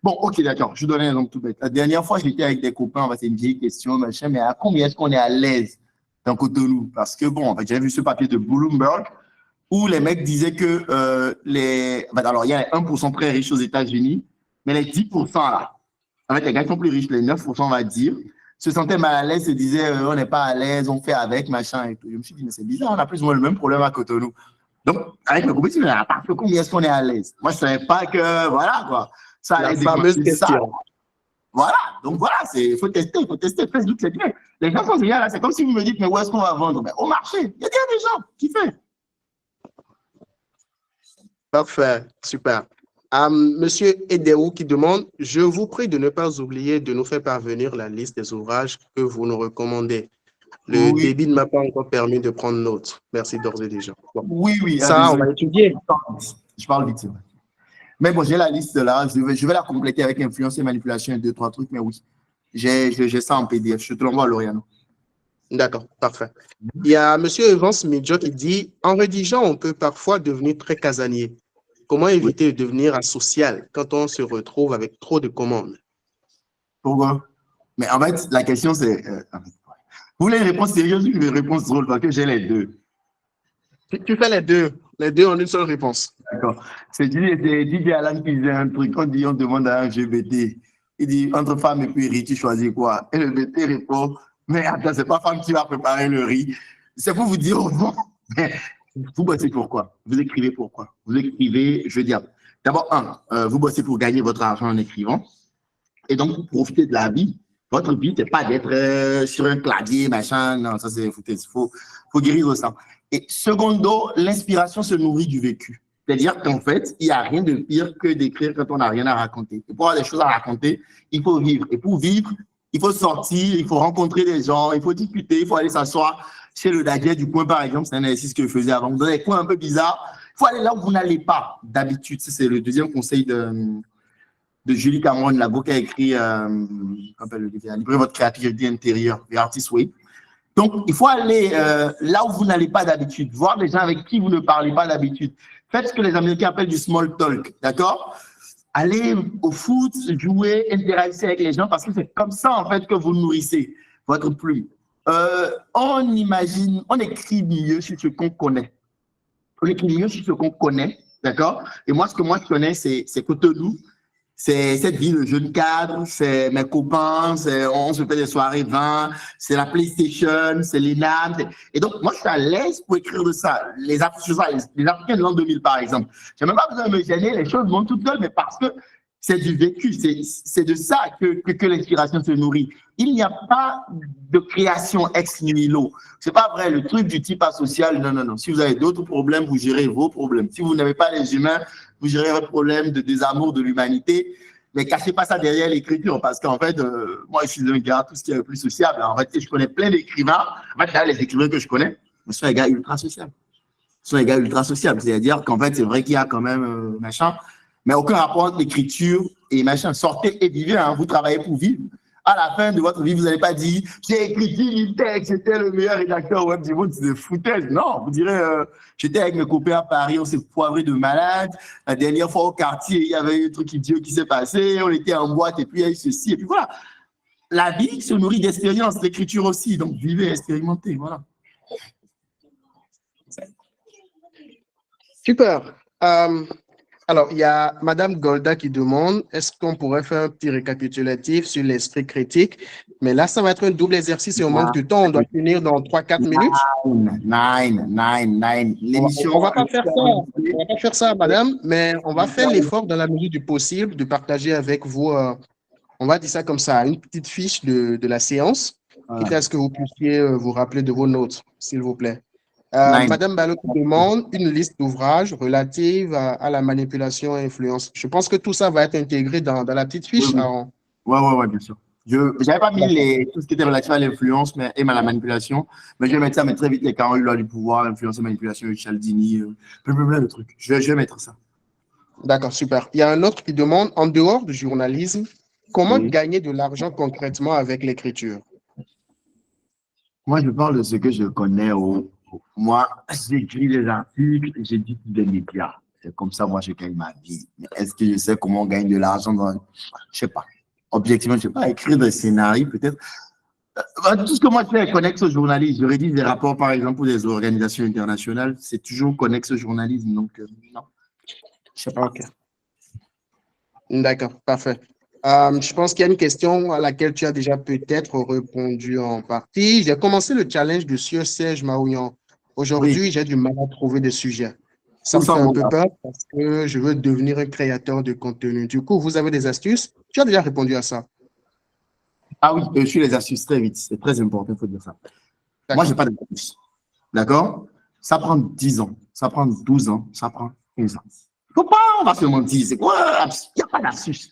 Bon, ok, d'accord, je vous donne un exemple tout bête. La dernière fois, j'étais avec des copains, c'est une vieille question, machin, mais à combien est-ce qu'on est à l'aise dans Cotonou? Parce que bon, j'avais vu ce papier de Bloomberg où les mecs disaient que alors il y a les 1% très riches aux États-Unis, mais les 10% là, en fait, les gars qui sont plus riches, les 9%, on va dire, se sentaient mal à l'aise, se disaient on n'est pas à l'aise, on fait avec, machin et tout. Je me suis dit, mais c'est bizarre, on a plus ou moins le même problème à Cotonou. Donc, avec le groupe, je me suis dit, parce que combien est-ce qu'on est à l'aise? Moi, je ne savais pas que, voilà, quoi. Ça La allait fameuse dépasser ça. question. Voilà, donc voilà, il faut tester, Facebook, c'est bien. Les gens sont géniaux là, c'est comme si vous me dites, mais où est-ce qu'on va vendre? Ben, au marché, il y a des gens qui font. Parfait, super. Monsieur Edéou qui demande, je vous prie de ne pas oublier de nous faire parvenir la liste des ouvrages que vous nous recommandez. Le Oui. débit ne m'a pas encore permis de prendre note. Merci d'ores et déjà. Bon. Oui. Ça, on va étudier. Je parle vite, c'est vrai. Mais bon, j'ai la liste là. Je vais la compléter avec influence et manipulation et 2-3 trucs, mais oui. J'ai ça en PDF. Je te l'envoie à Loriano. D'accord, parfait. Il y a monsieur Evans Midjo qui dit, en rédigeant, on peut parfois devenir très casanier. Comment éviter de devenir asocial quand on se retrouve avec trop de commandes? Pourquoi? Mais en fait, la question c'est... vous voulez une réponse sérieuse ou une réponse drôle? Parce que j'ai les deux. Tu fais les deux en une seule réponse. D'accord. C'est DJ Alan qui disait un truc. On demande à un LGBT. Il dit, entre femme et puis riz, tu choisis quoi? Et le BT répond, mais attends, c'est pas femme qui va préparer le riz. C'est pour vous dire au fond. Vous bossez pourquoi? Vous écrivez pourquoi? Vous écrivez, je veux dire, d'abord, vous bossez pour gagner votre argent en écrivant. Et donc, vous profitez de la vie. Votre vie, c'est pas d'être sur un clavier, machin. Non, ça, c'est foutaise. Faut guérir ça. Et secondo, l'inspiration se nourrit du vécu. C'est-à-dire qu'en fait, il n'y a rien de pire que d'écrire quand on n'a rien à raconter. Et pour avoir des choses à raconter, il faut vivre. Et pour vivre, il faut sortir, il faut rencontrer des gens, il faut discuter, il faut aller s'asseoir chez le Daguet du coin, par exemple. C'est un exercice que je faisais avant. Dans des coins un peu bizarres, il faut aller là où vous n'allez pas d'habitude. C'est le deuxième conseil de Julie Cameron, la qui a écrit Libérer votre créativité intérieure, The Artist Way. Donc, il faut aller là où vous n'allez pas d'habitude, voir les gens avec qui vous ne parlez pas d'habitude. Faites ce que les Américains appellent du small talk, d'accord? Allez au foot, jouer, interagir avec les gens, parce que c'est comme ça, en fait, que vous nourrissez votre plume. On écrit mieux sur ce qu'on connaît. On écrit mieux sur ce qu'on connaît, d'accord? Et moi, ce que moi, je connais, c'est Cotonou. C'est cette vie de jeune cadre, c'est mes copains, on se fait des soirées vin, c'est la PlayStation, c'est l'ENAM. Et donc, moi, je suis à l'aise pour écrire de ça. Les Africains de l'an 2000, par exemple. Je n'ai même pas besoin de me gêner, les choses vont toutes seules, mais parce que c'est du vécu, c'est de ça que l'inspiration se nourrit. Il n'y a pas de création ex nihilo. C'est pas vrai, le truc du type asocial, non. Si vous avez d'autres problèmes, vous gérez vos problèmes. Si vous n'avez pas les humains, vous gérez votre problème de désamour de l'humanité, mais cachez pas ça derrière l'écriture, parce qu'en fait, moi, je suis un gars, tout ce qui est le plus sociable. En fait, je connais plein d'écrivains. En fait, les écrivains que je connais, ce sont des gars ultra sociables. C'est-à-dire qu'en fait, c'est vrai qu'il y a quand même machin, mais aucun rapport entre l'écriture et machin. Sortez et vivez, hein, vous travaillez pour vivre. À la fin de votre vie, vous n'allez pas dire « J'ai écrit 10 000 textes, j'étais le meilleur rédacteur web du monde », c'est des foutaises. Non, vous direz « J'étais avec mes copains à Paris, on s'est poivré de malades. La dernière fois au quartier, il y avait un truc idiot qui s'est passé, on était en boîte et puis il y a eu ceci. » Et puis voilà. La vie se nourrit d'expérience, l'écriture aussi. Donc, vivez, expérimentez, voilà. Super. Alors, il y a Madame Golda qui demande, est-ce qu'on pourrait faire un petit récapitulatif sur l'esprit critique? Mais là, ça va être un double exercice et on manque de temps. On doit finir dans 3-4 minutes. L'émission. On va pas faire ça. On va pas faire ça, madame, mais on va faire l'effort dans la mesure du possible de partager avec vous, on va dire ça comme ça, une petite fiche de la séance. Quitte à ce que vous puissiez vous rappeler de vos notes, s'il vous plaît. Madame Ballot demande une liste d'ouvrages relative à la manipulation et influence. Je pense que tout ça va être intégré dans la petite fiche. Oui, bien sûr. Je n'avais pas mis tout ce qui était relatif à l'influence et à la manipulation, mais je vais mettre ça, mais très vite, les Caron, loi du pouvoir, l'influence et manipulation, Cialdini, plein de trucs. Je vais mettre ça. D'accord, super. Il y a un autre qui demande, en dehors du journalisme, comment Oui. gagner de l'argent concrètement avec l'écriture? Moi, je parle de ce que je connais. Moi, j'écris des articles, j'édite des médias. C'est comme ça, moi, je gagne ma vie. Mais est-ce que je sais comment on gagne de l'argent dans... Je sais pas. Objectivement, je sais pas. Écrire des scénarios, peut-être. Tout ce que moi je fais est connexe au journalisme. Je rédige des rapports, par exemple, pour des organisations internationales. C'est toujours connexe au journalisme. Donc, non. Je sais pas. OK. D'accord, parfait. Je pense qu'il y a une question à laquelle tu as déjà peut-être répondu en partie. J'ai commencé le challenge de Sieur Serge Maouillan. Aujourd'hui, Oui, j'ai du mal à trouver des sujets. Ça tout me ça, fait un mon peu gars. peur parce que je veux devenir un créateur de contenu. Du coup, vous avez des astuces? Tu as déjà répondu à ça. Ah oui, je suis les astuces très vite. C'est très important, il faut dire ça. Moi, je n'ai D'accord. pas d'astuces. D'accord? Ça prend 10 ans, ça prend 12 ans, ça prend 15 ans. Faut pas, on va se mentir. C'est quoi? Il n'y a pas d'astuce.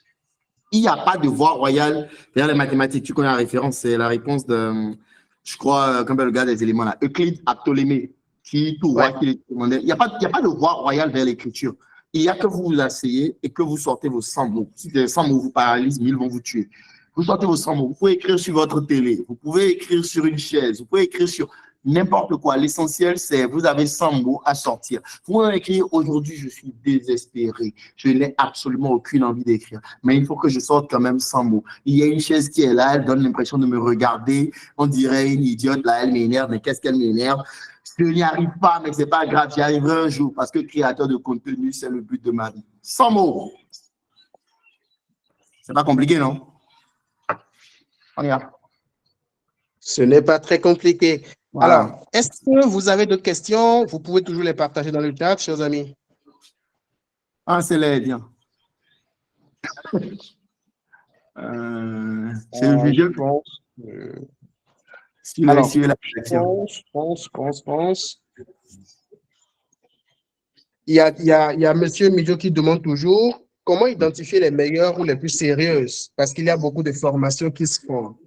Il n'y a pas de voie royale vers les mathématiques. Tu connais la référence, c'est la réponse de, je crois, comme le gars des éléments là, Euclide à Ptolémée, qui tout roi Ouais. qui les demandait. Il y a pas de voie royale vers l'écriture. Il y a que vous vous asseyez et que vous sortez vos 100 mots. Si les 100 mots vous paralysent, 1000 vont vous tuer. Vous sortez vos 100 mots. Vous pouvez écrire sur votre télé, vous pouvez écrire sur une chaise, vous pouvez écrire sur n'importe quoi. L'essentiel, c'est vous avez 100 mots à sortir. Vous pouvez écrire aujourd'hui, je suis désespéré. Je n'ai absolument aucune envie d'écrire. Mais il faut que je sorte quand même 100 mots. Il y a une chaise qui est là, elle donne l'impression de me regarder. On dirait une idiote, là, elle m'énerve. Mais qu'est-ce qu'elle m'énerve? Je n'y arrive pas, mais ce n'est pas grave, j'y arriverai un jour parce que créateur de contenu, c'est le but de ma vie. 100 mots. C'est pas compliqué, non? On y va. Ce n'est pas très compliqué. Voilà. Alors, est-ce que vous avez d'autres questions? Vous pouvez toujours les partager dans le chat, chers amis. Ah, c'est l'aide. C'est le Je vieux. pense. Alors, pense. Il y a Monsieur Midjo qui demande toujours comment identifier les meilleures ou les plus sérieuses, parce qu'il y a beaucoup de formations qui se font.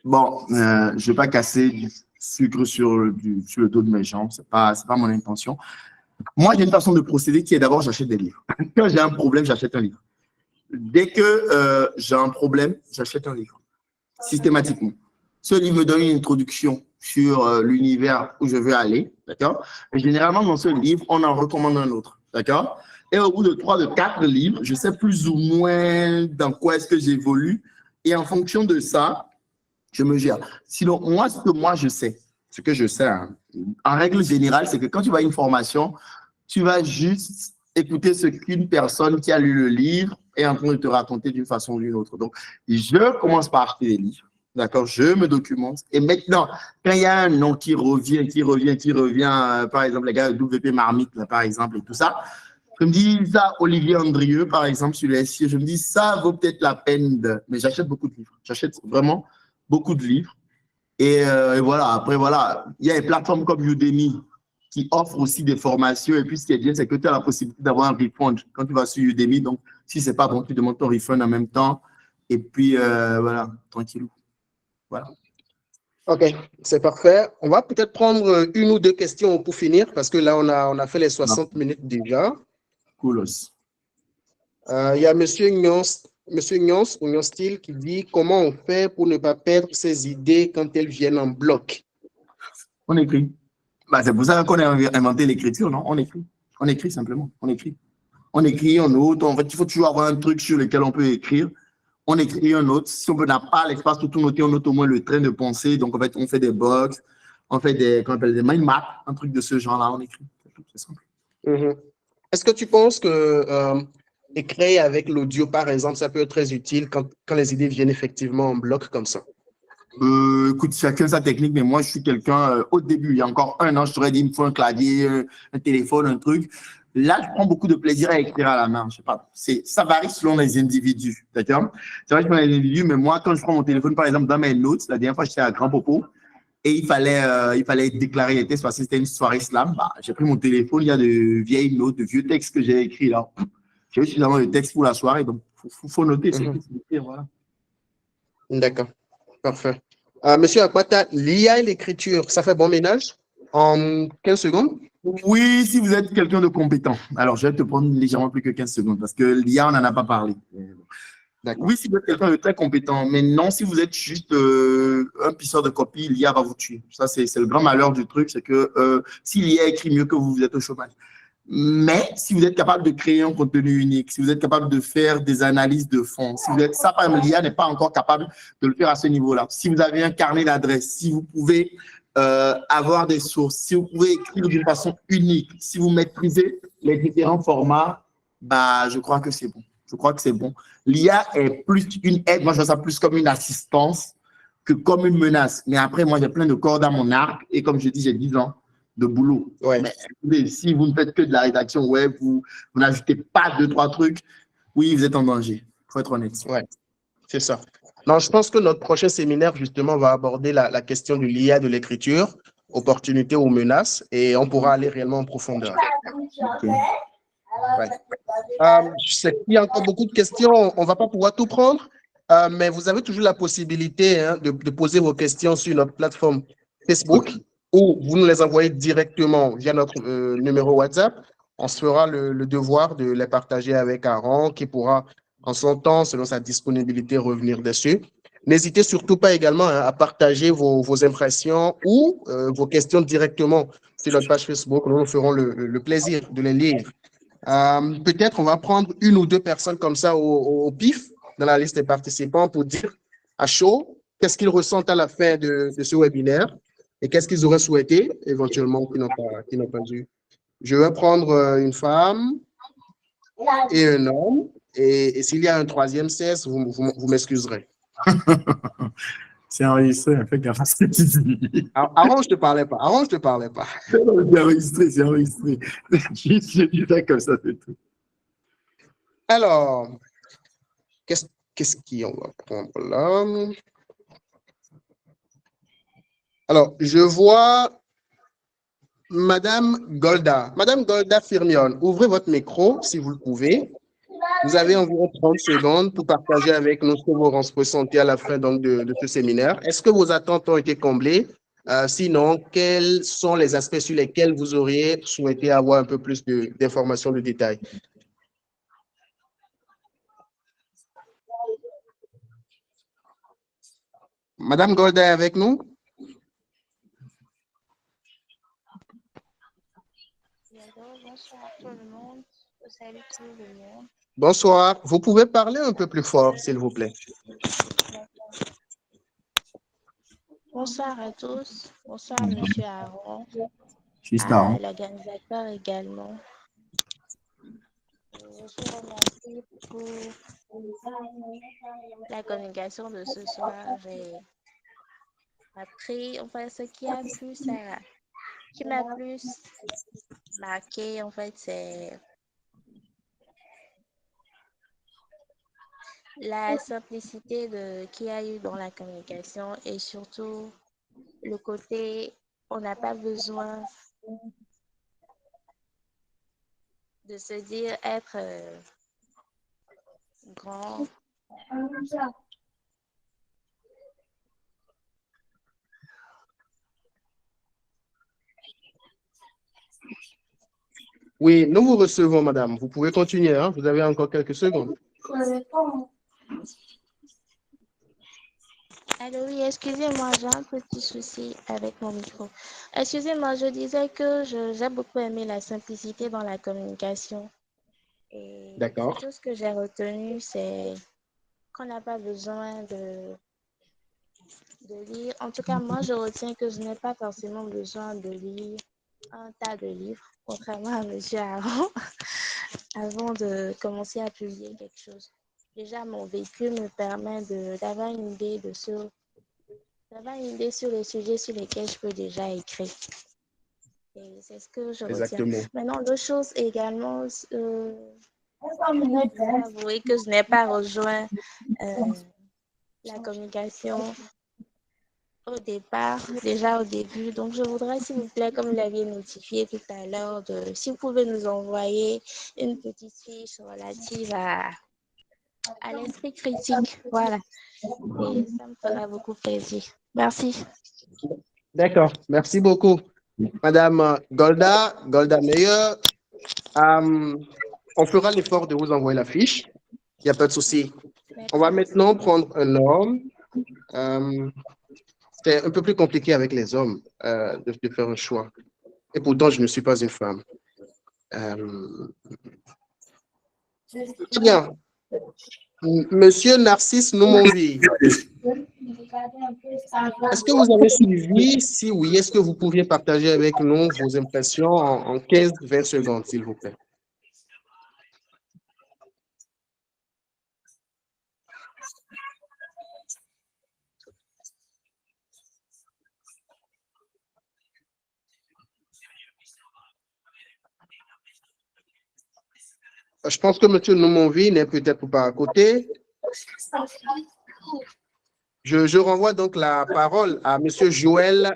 Bon, je ne vais pas casser du sucre sur le dos de mes jambes, ce n'est pas mon intention. Moi, j'ai une façon de procéder qui est d'abord, j'achète des livres. Quand j'ai un problème, j'achète un livre. Dès que j'ai un problème, j'achète un livre, systématiquement. Ce livre me donne une introduction sur l'univers où je veux aller, d'accord? Et généralement, dans ce livre, on en recommande un autre, d'accord? Et au bout de 3, de 4 livres, je sais plus ou moins dans quoi est-ce que j'évolue. Et en fonction de ça, je me gère. Sinon, moi, ce que je sais, hein, en règle générale, c'est que quand tu vas à une formation, tu vas juste écouter ce qu'une personne qui a lu le livre est en train de te raconter d'une façon ou d'une autre. Donc, je commence par acheter des livres. D'accord, je me documente. Et maintenant, quand il y a un nom qui revient, par exemple, les gars de WP Marmite, là, par exemple, et tout ça, je me dis, ça, Olivier Andrieux, par exemple, sur les SIE, je me dis, ça vaut peut-être la peine de... Mais j'achète beaucoup de livres. J'achète vraiment beaucoup de livres. Et voilà, après, voilà, il y a des plateformes comme Udemy qui offrent aussi des formations. Et puis, ce qui est bien, c'est que tu as la possibilité d'avoir un refund quand tu vas sur Udemy. Donc, si ce n'est pas bon, tu demandes ton refund en même temps. Et puis, voilà, tranquille. Voilà. OK, c'est parfait. On va peut-être prendre une ou deux questions pour finir, parce que là, on a fait les 60 minutes déjà. Coolos. Il y a Monsieur Nyons ou Nyonstil qui dit comment on fait pour ne pas perdre ses idées quand elles viennent en bloc. On écrit. Bah, c'est pour ça qu'on a inventé l'écriture, non? On écrit. On écrit simplement. On écrit. On écrit, on note. En fait, il faut toujours avoir un truc sur lequel on peut écrire. On écrit un autre. Si on n'a pas l'espace pour tout noter, on note au moins le train de pensée. Donc, en fait, on fait des box, on fait des mind maps, un truc de ce genre-là. On écrit. C'est simple. Est-ce que tu penses que écrire avec l'audio, par exemple, ça peut être très utile quand les idées viennent effectivement en bloc comme ça? Écoute, chacun sa technique, mais moi, je suis quelqu'un, au début, il y a encore un an, je t'aurais dit, il me faut un clavier, un téléphone, un truc. Là, je prends beaucoup de plaisir à écrire à la main. Je sais pas, ça varie selon les individus, d'accord? C'est vrai que selon les individus, mais moi, quand je prends mon téléphone, par exemple, dans mes notes, la dernière fois, j'étais à Grand Popo et il fallait déclarer les textes parce que c'était une soirée slam. Bah, j'ai pris mon téléphone, il y a de vieilles notes, de vieux textes que j'ai écrits là. J'ai suffisamment de textes pour la soirée, donc il faut noter, c'est écrit, voilà. D'accord. Parfait. Monsieur Akwata, l'IA et l'écriture, ça fait bon ménage en 15 secondes? Oui, si vous êtes quelqu'un de compétent. Alors, je vais te prendre légèrement plus que 15 secondes parce que l'IA, on n'en a pas parlé. D'accord. Oui, si vous êtes quelqu'un de très compétent, mais non, si vous êtes juste un pisseur de copie, l'IA va vous tuer. Ça, c'est le grand malheur du truc, c'est que si l'IA écrit mieux que vous êtes au chômage. Mais si vous êtes capable de créer un contenu unique, si vous êtes capable de faire des analyses de fond, si vous êtes, ça, par exemple, l'IA n'est pas encore capable de le faire à ce niveau-là. Si vous avez un carnet d'adresses, si vous pouvez avoir des sources, si vous pouvez écrire d'une façon unique, si vous maîtrisez les différents formats, bah, je crois que c'est bon. Je crois que c'est bon. L'IA est plus une aide, moi je vois ça plus comme une assistance que comme une menace. Mais après, moi j'ai plein de cordes à mon arc et comme je dis, j'ai 10 ans de boulot. Ouais. Mais si vous ne faites que de la rédaction web, vous n'ajoutez pas deux, trois trucs, oui, vous êtes en danger. Il faut être honnête. Ouais, c'est ça. Non, je pense que notre prochain séminaire, justement, va aborder la question de l'IA de l'écriture, opportunités ou menaces, et on pourra aller réellement en profondeur. Okay. Ouais. Je sais qu'il y a encore beaucoup de questions, on ne va pas pouvoir tout prendre, mais vous avez toujours la possibilité de poser vos questions sur notre plateforme Facebook ou vous nous les envoyez directement via notre numéro WhatsApp. On se fera le devoir de les partager avec Aaron qui pourra, en son temps, selon sa disponibilité, revenir dessus. N'hésitez surtout pas également à partager vos impressions ou vos questions directement sur notre page Facebook. Nous ferons le plaisir de les lire. Peut-être on va prendre une ou deux personnes comme ça au pif dans la liste des participants pour dire à chaud qu'est-ce qu'ils ressentent à la fin de ce webinaire et qu'est-ce qu'ils auraient souhaité éventuellement qu'ils n'ont pas dû. Je vais prendre une femme et un homme et s'il y a un troisième sexe, vous m'excuserez. C'est enregistré, fais gaffe à ce que tu dis. Avant, je ne te parlais pas. Avant, je te parlais pas. C'est enregistré, c'est enregistré. Je dis ça comme ça, c'est tout. Alors, qu'est-ce qu'on va prendre là? Alors, je vois Madame Golda. Madame Golda Firmion, ouvrez votre micro si vous le pouvez. Vous avez environ 30 secondes pour partager avec nous ce que vous ressentez à la fin donc, de ce séminaire. Est-ce que vos attentes ont été comblées? Sinon, quels sont les aspects sur lesquels vous auriez souhaité avoir un peu plus d'informations, de détails? Madame Golda est avec nous? Bonsoir tout le monde. Salut tout le monde. Bonsoir. Vous pouvez parler un peu plus fort, s'il vous plaît. Bonsoir à tous. Bonsoir, Monsieur Aaron. À l'organisateur également. Je vous remercie pour la communication de ce soir. J'ai appris, enfin, ce qui m'a plus marqué, en fait, c'est la simplicité qu'il y a eu dans la communication et surtout le côté, on n'a pas besoin de se dire être grand. Oui, nous vous recevons, madame. Vous pouvez continuer, hein? Vous avez encore quelques secondes. Allô, oui, excusez-moi, j'ai un petit souci avec mon micro. Excusez-moi, je disais que j'ai beaucoup aimé la simplicité dans la communication. D'accord. Tout ce que j'ai retenu, c'est qu'on n'a pas besoin de lire. En tout cas, moi, je retiens que je n'ai pas forcément besoin de lire un tas de livres, contrairement à M. Aaron, avant de commencer à publier quelque chose. Déjà, mon vécu me permet d'avoir une idée sur les sujets sur lesquels je peux déjà écrire. Et c'est ce que je retiens. Exactement. Maintenant, l'autre chose également, je dois avouer que je n'ai pas rejoint la communication déjà au début. Donc, je voudrais, s'il vous plaît, comme vous l'aviez notifié tout à l'heure, si vous pouvez nous envoyer une petite fiche relative à l'esprit critique. Voilà. Et ça me fera beaucoup plaisir. Merci. D'accord, merci beaucoup. Madame Golda Meyer, on fera l'effort de vous envoyer la fiche. Il n'y a pas de souci. On va maintenant prendre un homme. C'est un peu plus compliqué avec les hommes de faire un choix. Et pourtant, je ne suis pas une femme. Très bien. Monsieur Narcisse Noumonvi, est-ce que vous avez suivi? Si oui, est-ce que vous pouviez partager avec nous vos impressions en 15-20 secondes, s'il vous plaît? Je pense que M. Noumonvi n'est peut-être pas à côté. Je renvoie donc la parole à M. Joël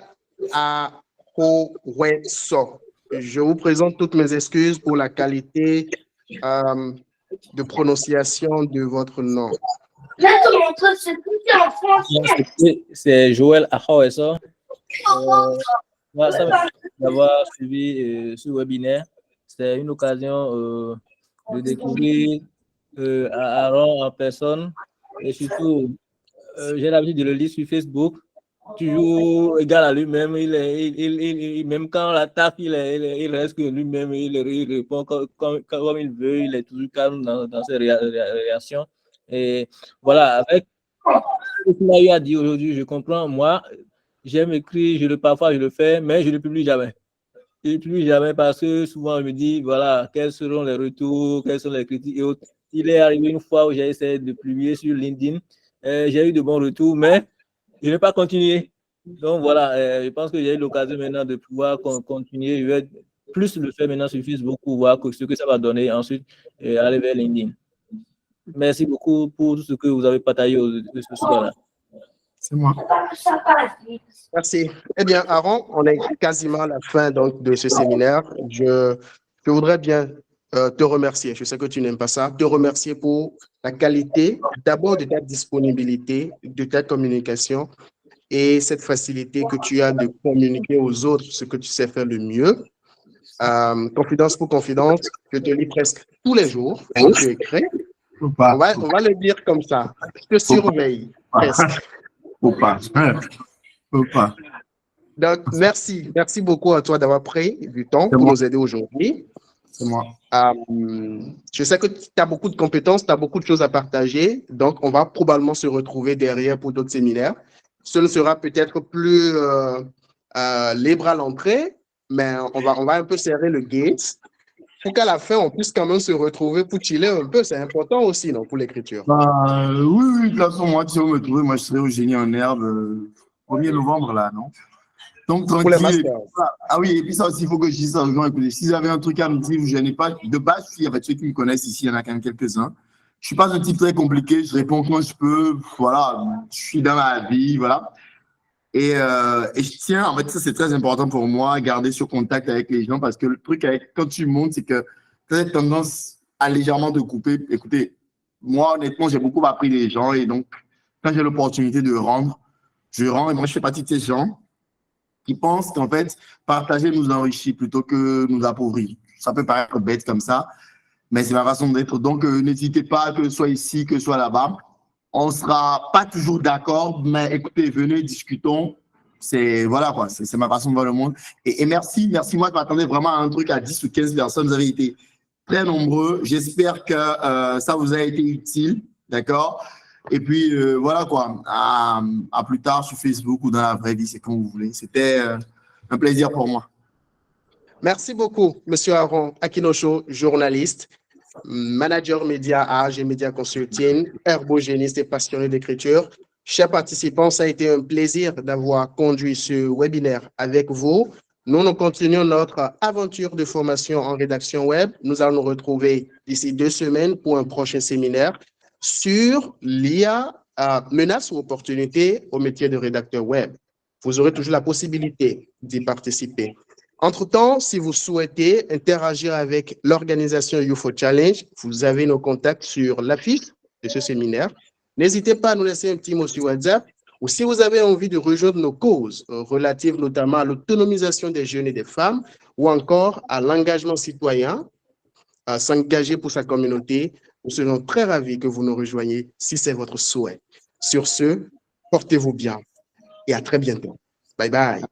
Akoweso. Je vous présente toutes mes excuses pour la qualité de prononciation de votre nom. C'est Joël Akoweso. Moi, ça me fait d'avoir suivi ce webinaire. C'est une occasion de découvrir Aaron en personne et surtout, j'ai l'habitude de le lire sur Facebook, toujours égal à lui-même. Même quand on l'attaque, il reste que lui-même, il répond comme il veut, il est toujours calme dans ses réactions. Et voilà, avec ce qu'il a eu à dire aujourd'hui, je comprends. Moi, j'aime écrire, parfois je le fais, mais je ne le publie jamais. Je ne le publie jamais parce que souvent, je me dis, voilà, quels seront les retours, quelles sont les critiques et autres. Il est arrivé une fois où j'ai essayé de publier sur LinkedIn. J'ai eu de bons retours, mais je n'ai pas continué. Donc voilà, je pense que j'ai eu l'occasion maintenant de pouvoir continuer. Je vais plus le faire maintenant sur Facebook pour voir ce que ça va donner ensuite aller vers LinkedIn. Merci beaucoup pour tout ce que vous avez partagé ce soir-là. C'est moi. Merci. Eh bien, Aaron, on est quasiment à la fin donc, de ce séminaire. Je voudrais bien te remercier. Je sais que tu n'aimes pas ça. Te remercier pour la qualité, d'abord de ta disponibilité, de ta communication et cette facilité que tu as de communiquer aux autres ce que tu sais faire le mieux. Confidence pour confidence, je te lis presque tous les jours. Tu écris. On va le dire comme ça. Je te surveille presque. Faut pas. Donc, merci. Merci beaucoup à toi d'avoir pris du temps pour nous aider aujourd'hui. C'est moi. Je sais que tu as beaucoup de compétences, tu as beaucoup de choses à partager. Donc, on va probablement se retrouver derrière pour d'autres séminaires. Ce ne sera peut-être plus libre à l'entrée, mais on va un peu serrer le gate pour qu'à la fin, on puisse quand même se retrouver pour chiller un peu. C'est important aussi, non, pour l'écriture. Oui, de toute façon, moi, tu vas me trouver. Moi, je serai au Génie en Herbe 1er novembre, là, non? Donc, tranquille. Ah oui, et puis ça aussi, il faut que je dise ça aux gens. Écoutez, si vous avez un truc à me dire, je n'ai pas de base, il y a ceux qui me connaissent ici, il y en a quand même quelques-uns. Je ne suis pas un type très compliqué, je réponds quand je peux. Voilà, je suis dans la vie, voilà. Et je tiens, en fait, ça c'est très important pour moi, garder ce contact avec les gens parce que le truc quand tu montes, c'est que tu as tendance à légèrement te couper. Écoutez, moi, honnêtement, j'ai beaucoup appris des gens et donc, quand j'ai l'opportunité de rendre, je rends. Et moi, je fais partie de ces gens qui pensent qu'en fait, partager nous enrichit plutôt que nous appauvrir. Ça peut paraître bête comme ça, mais c'est ma façon d'être. Donc, n'hésitez pas, que ce soit ici, que ce soit là-bas. On ne sera pas toujours d'accord, mais écoutez, venez, discutons. Voilà quoi, c'est ma façon de voir le monde. Et merci, moi je m'attendais vraiment à un truc à 10 ou 15 personnes. Vous avez été très nombreux. J'espère que ça vous a été utile, d'accord? Et puis voilà quoi, à plus tard sur Facebook ou dans la vraie vie, c'est comme vous voulez. C'était un plaisir pour moi. Merci beaucoup, Monsieur Aaron Akinosho, journaliste, manager média à AG Media Consulting, herbogéniste et passionné d'écriture. Chers participants, ça a été un plaisir d'avoir conduit ce webinaire avec vous. Nous continuons notre aventure de formation en rédaction web. Nous allons nous retrouver d'ici 2 semaines pour un prochain séminaire sur l'IA, menaces ou opportunités au métier de rédacteur web. Vous aurez toujours la possibilité d'y participer. Entre-temps, si vous souhaitez interagir avec l'organisation UFO Challenge, vous avez nos contacts sur l'affiche de ce séminaire. N'hésitez pas à nous laisser un petit mot sur WhatsApp ou si vous avez envie de rejoindre nos causes relatives notamment à l'autonomisation des jeunes et des femmes ou encore à l'engagement citoyen, à s'engager pour sa communauté, nous serons très ravis que vous nous rejoigniez si c'est votre souhait. Sur ce, portez-vous bien et à très bientôt. Bye bye.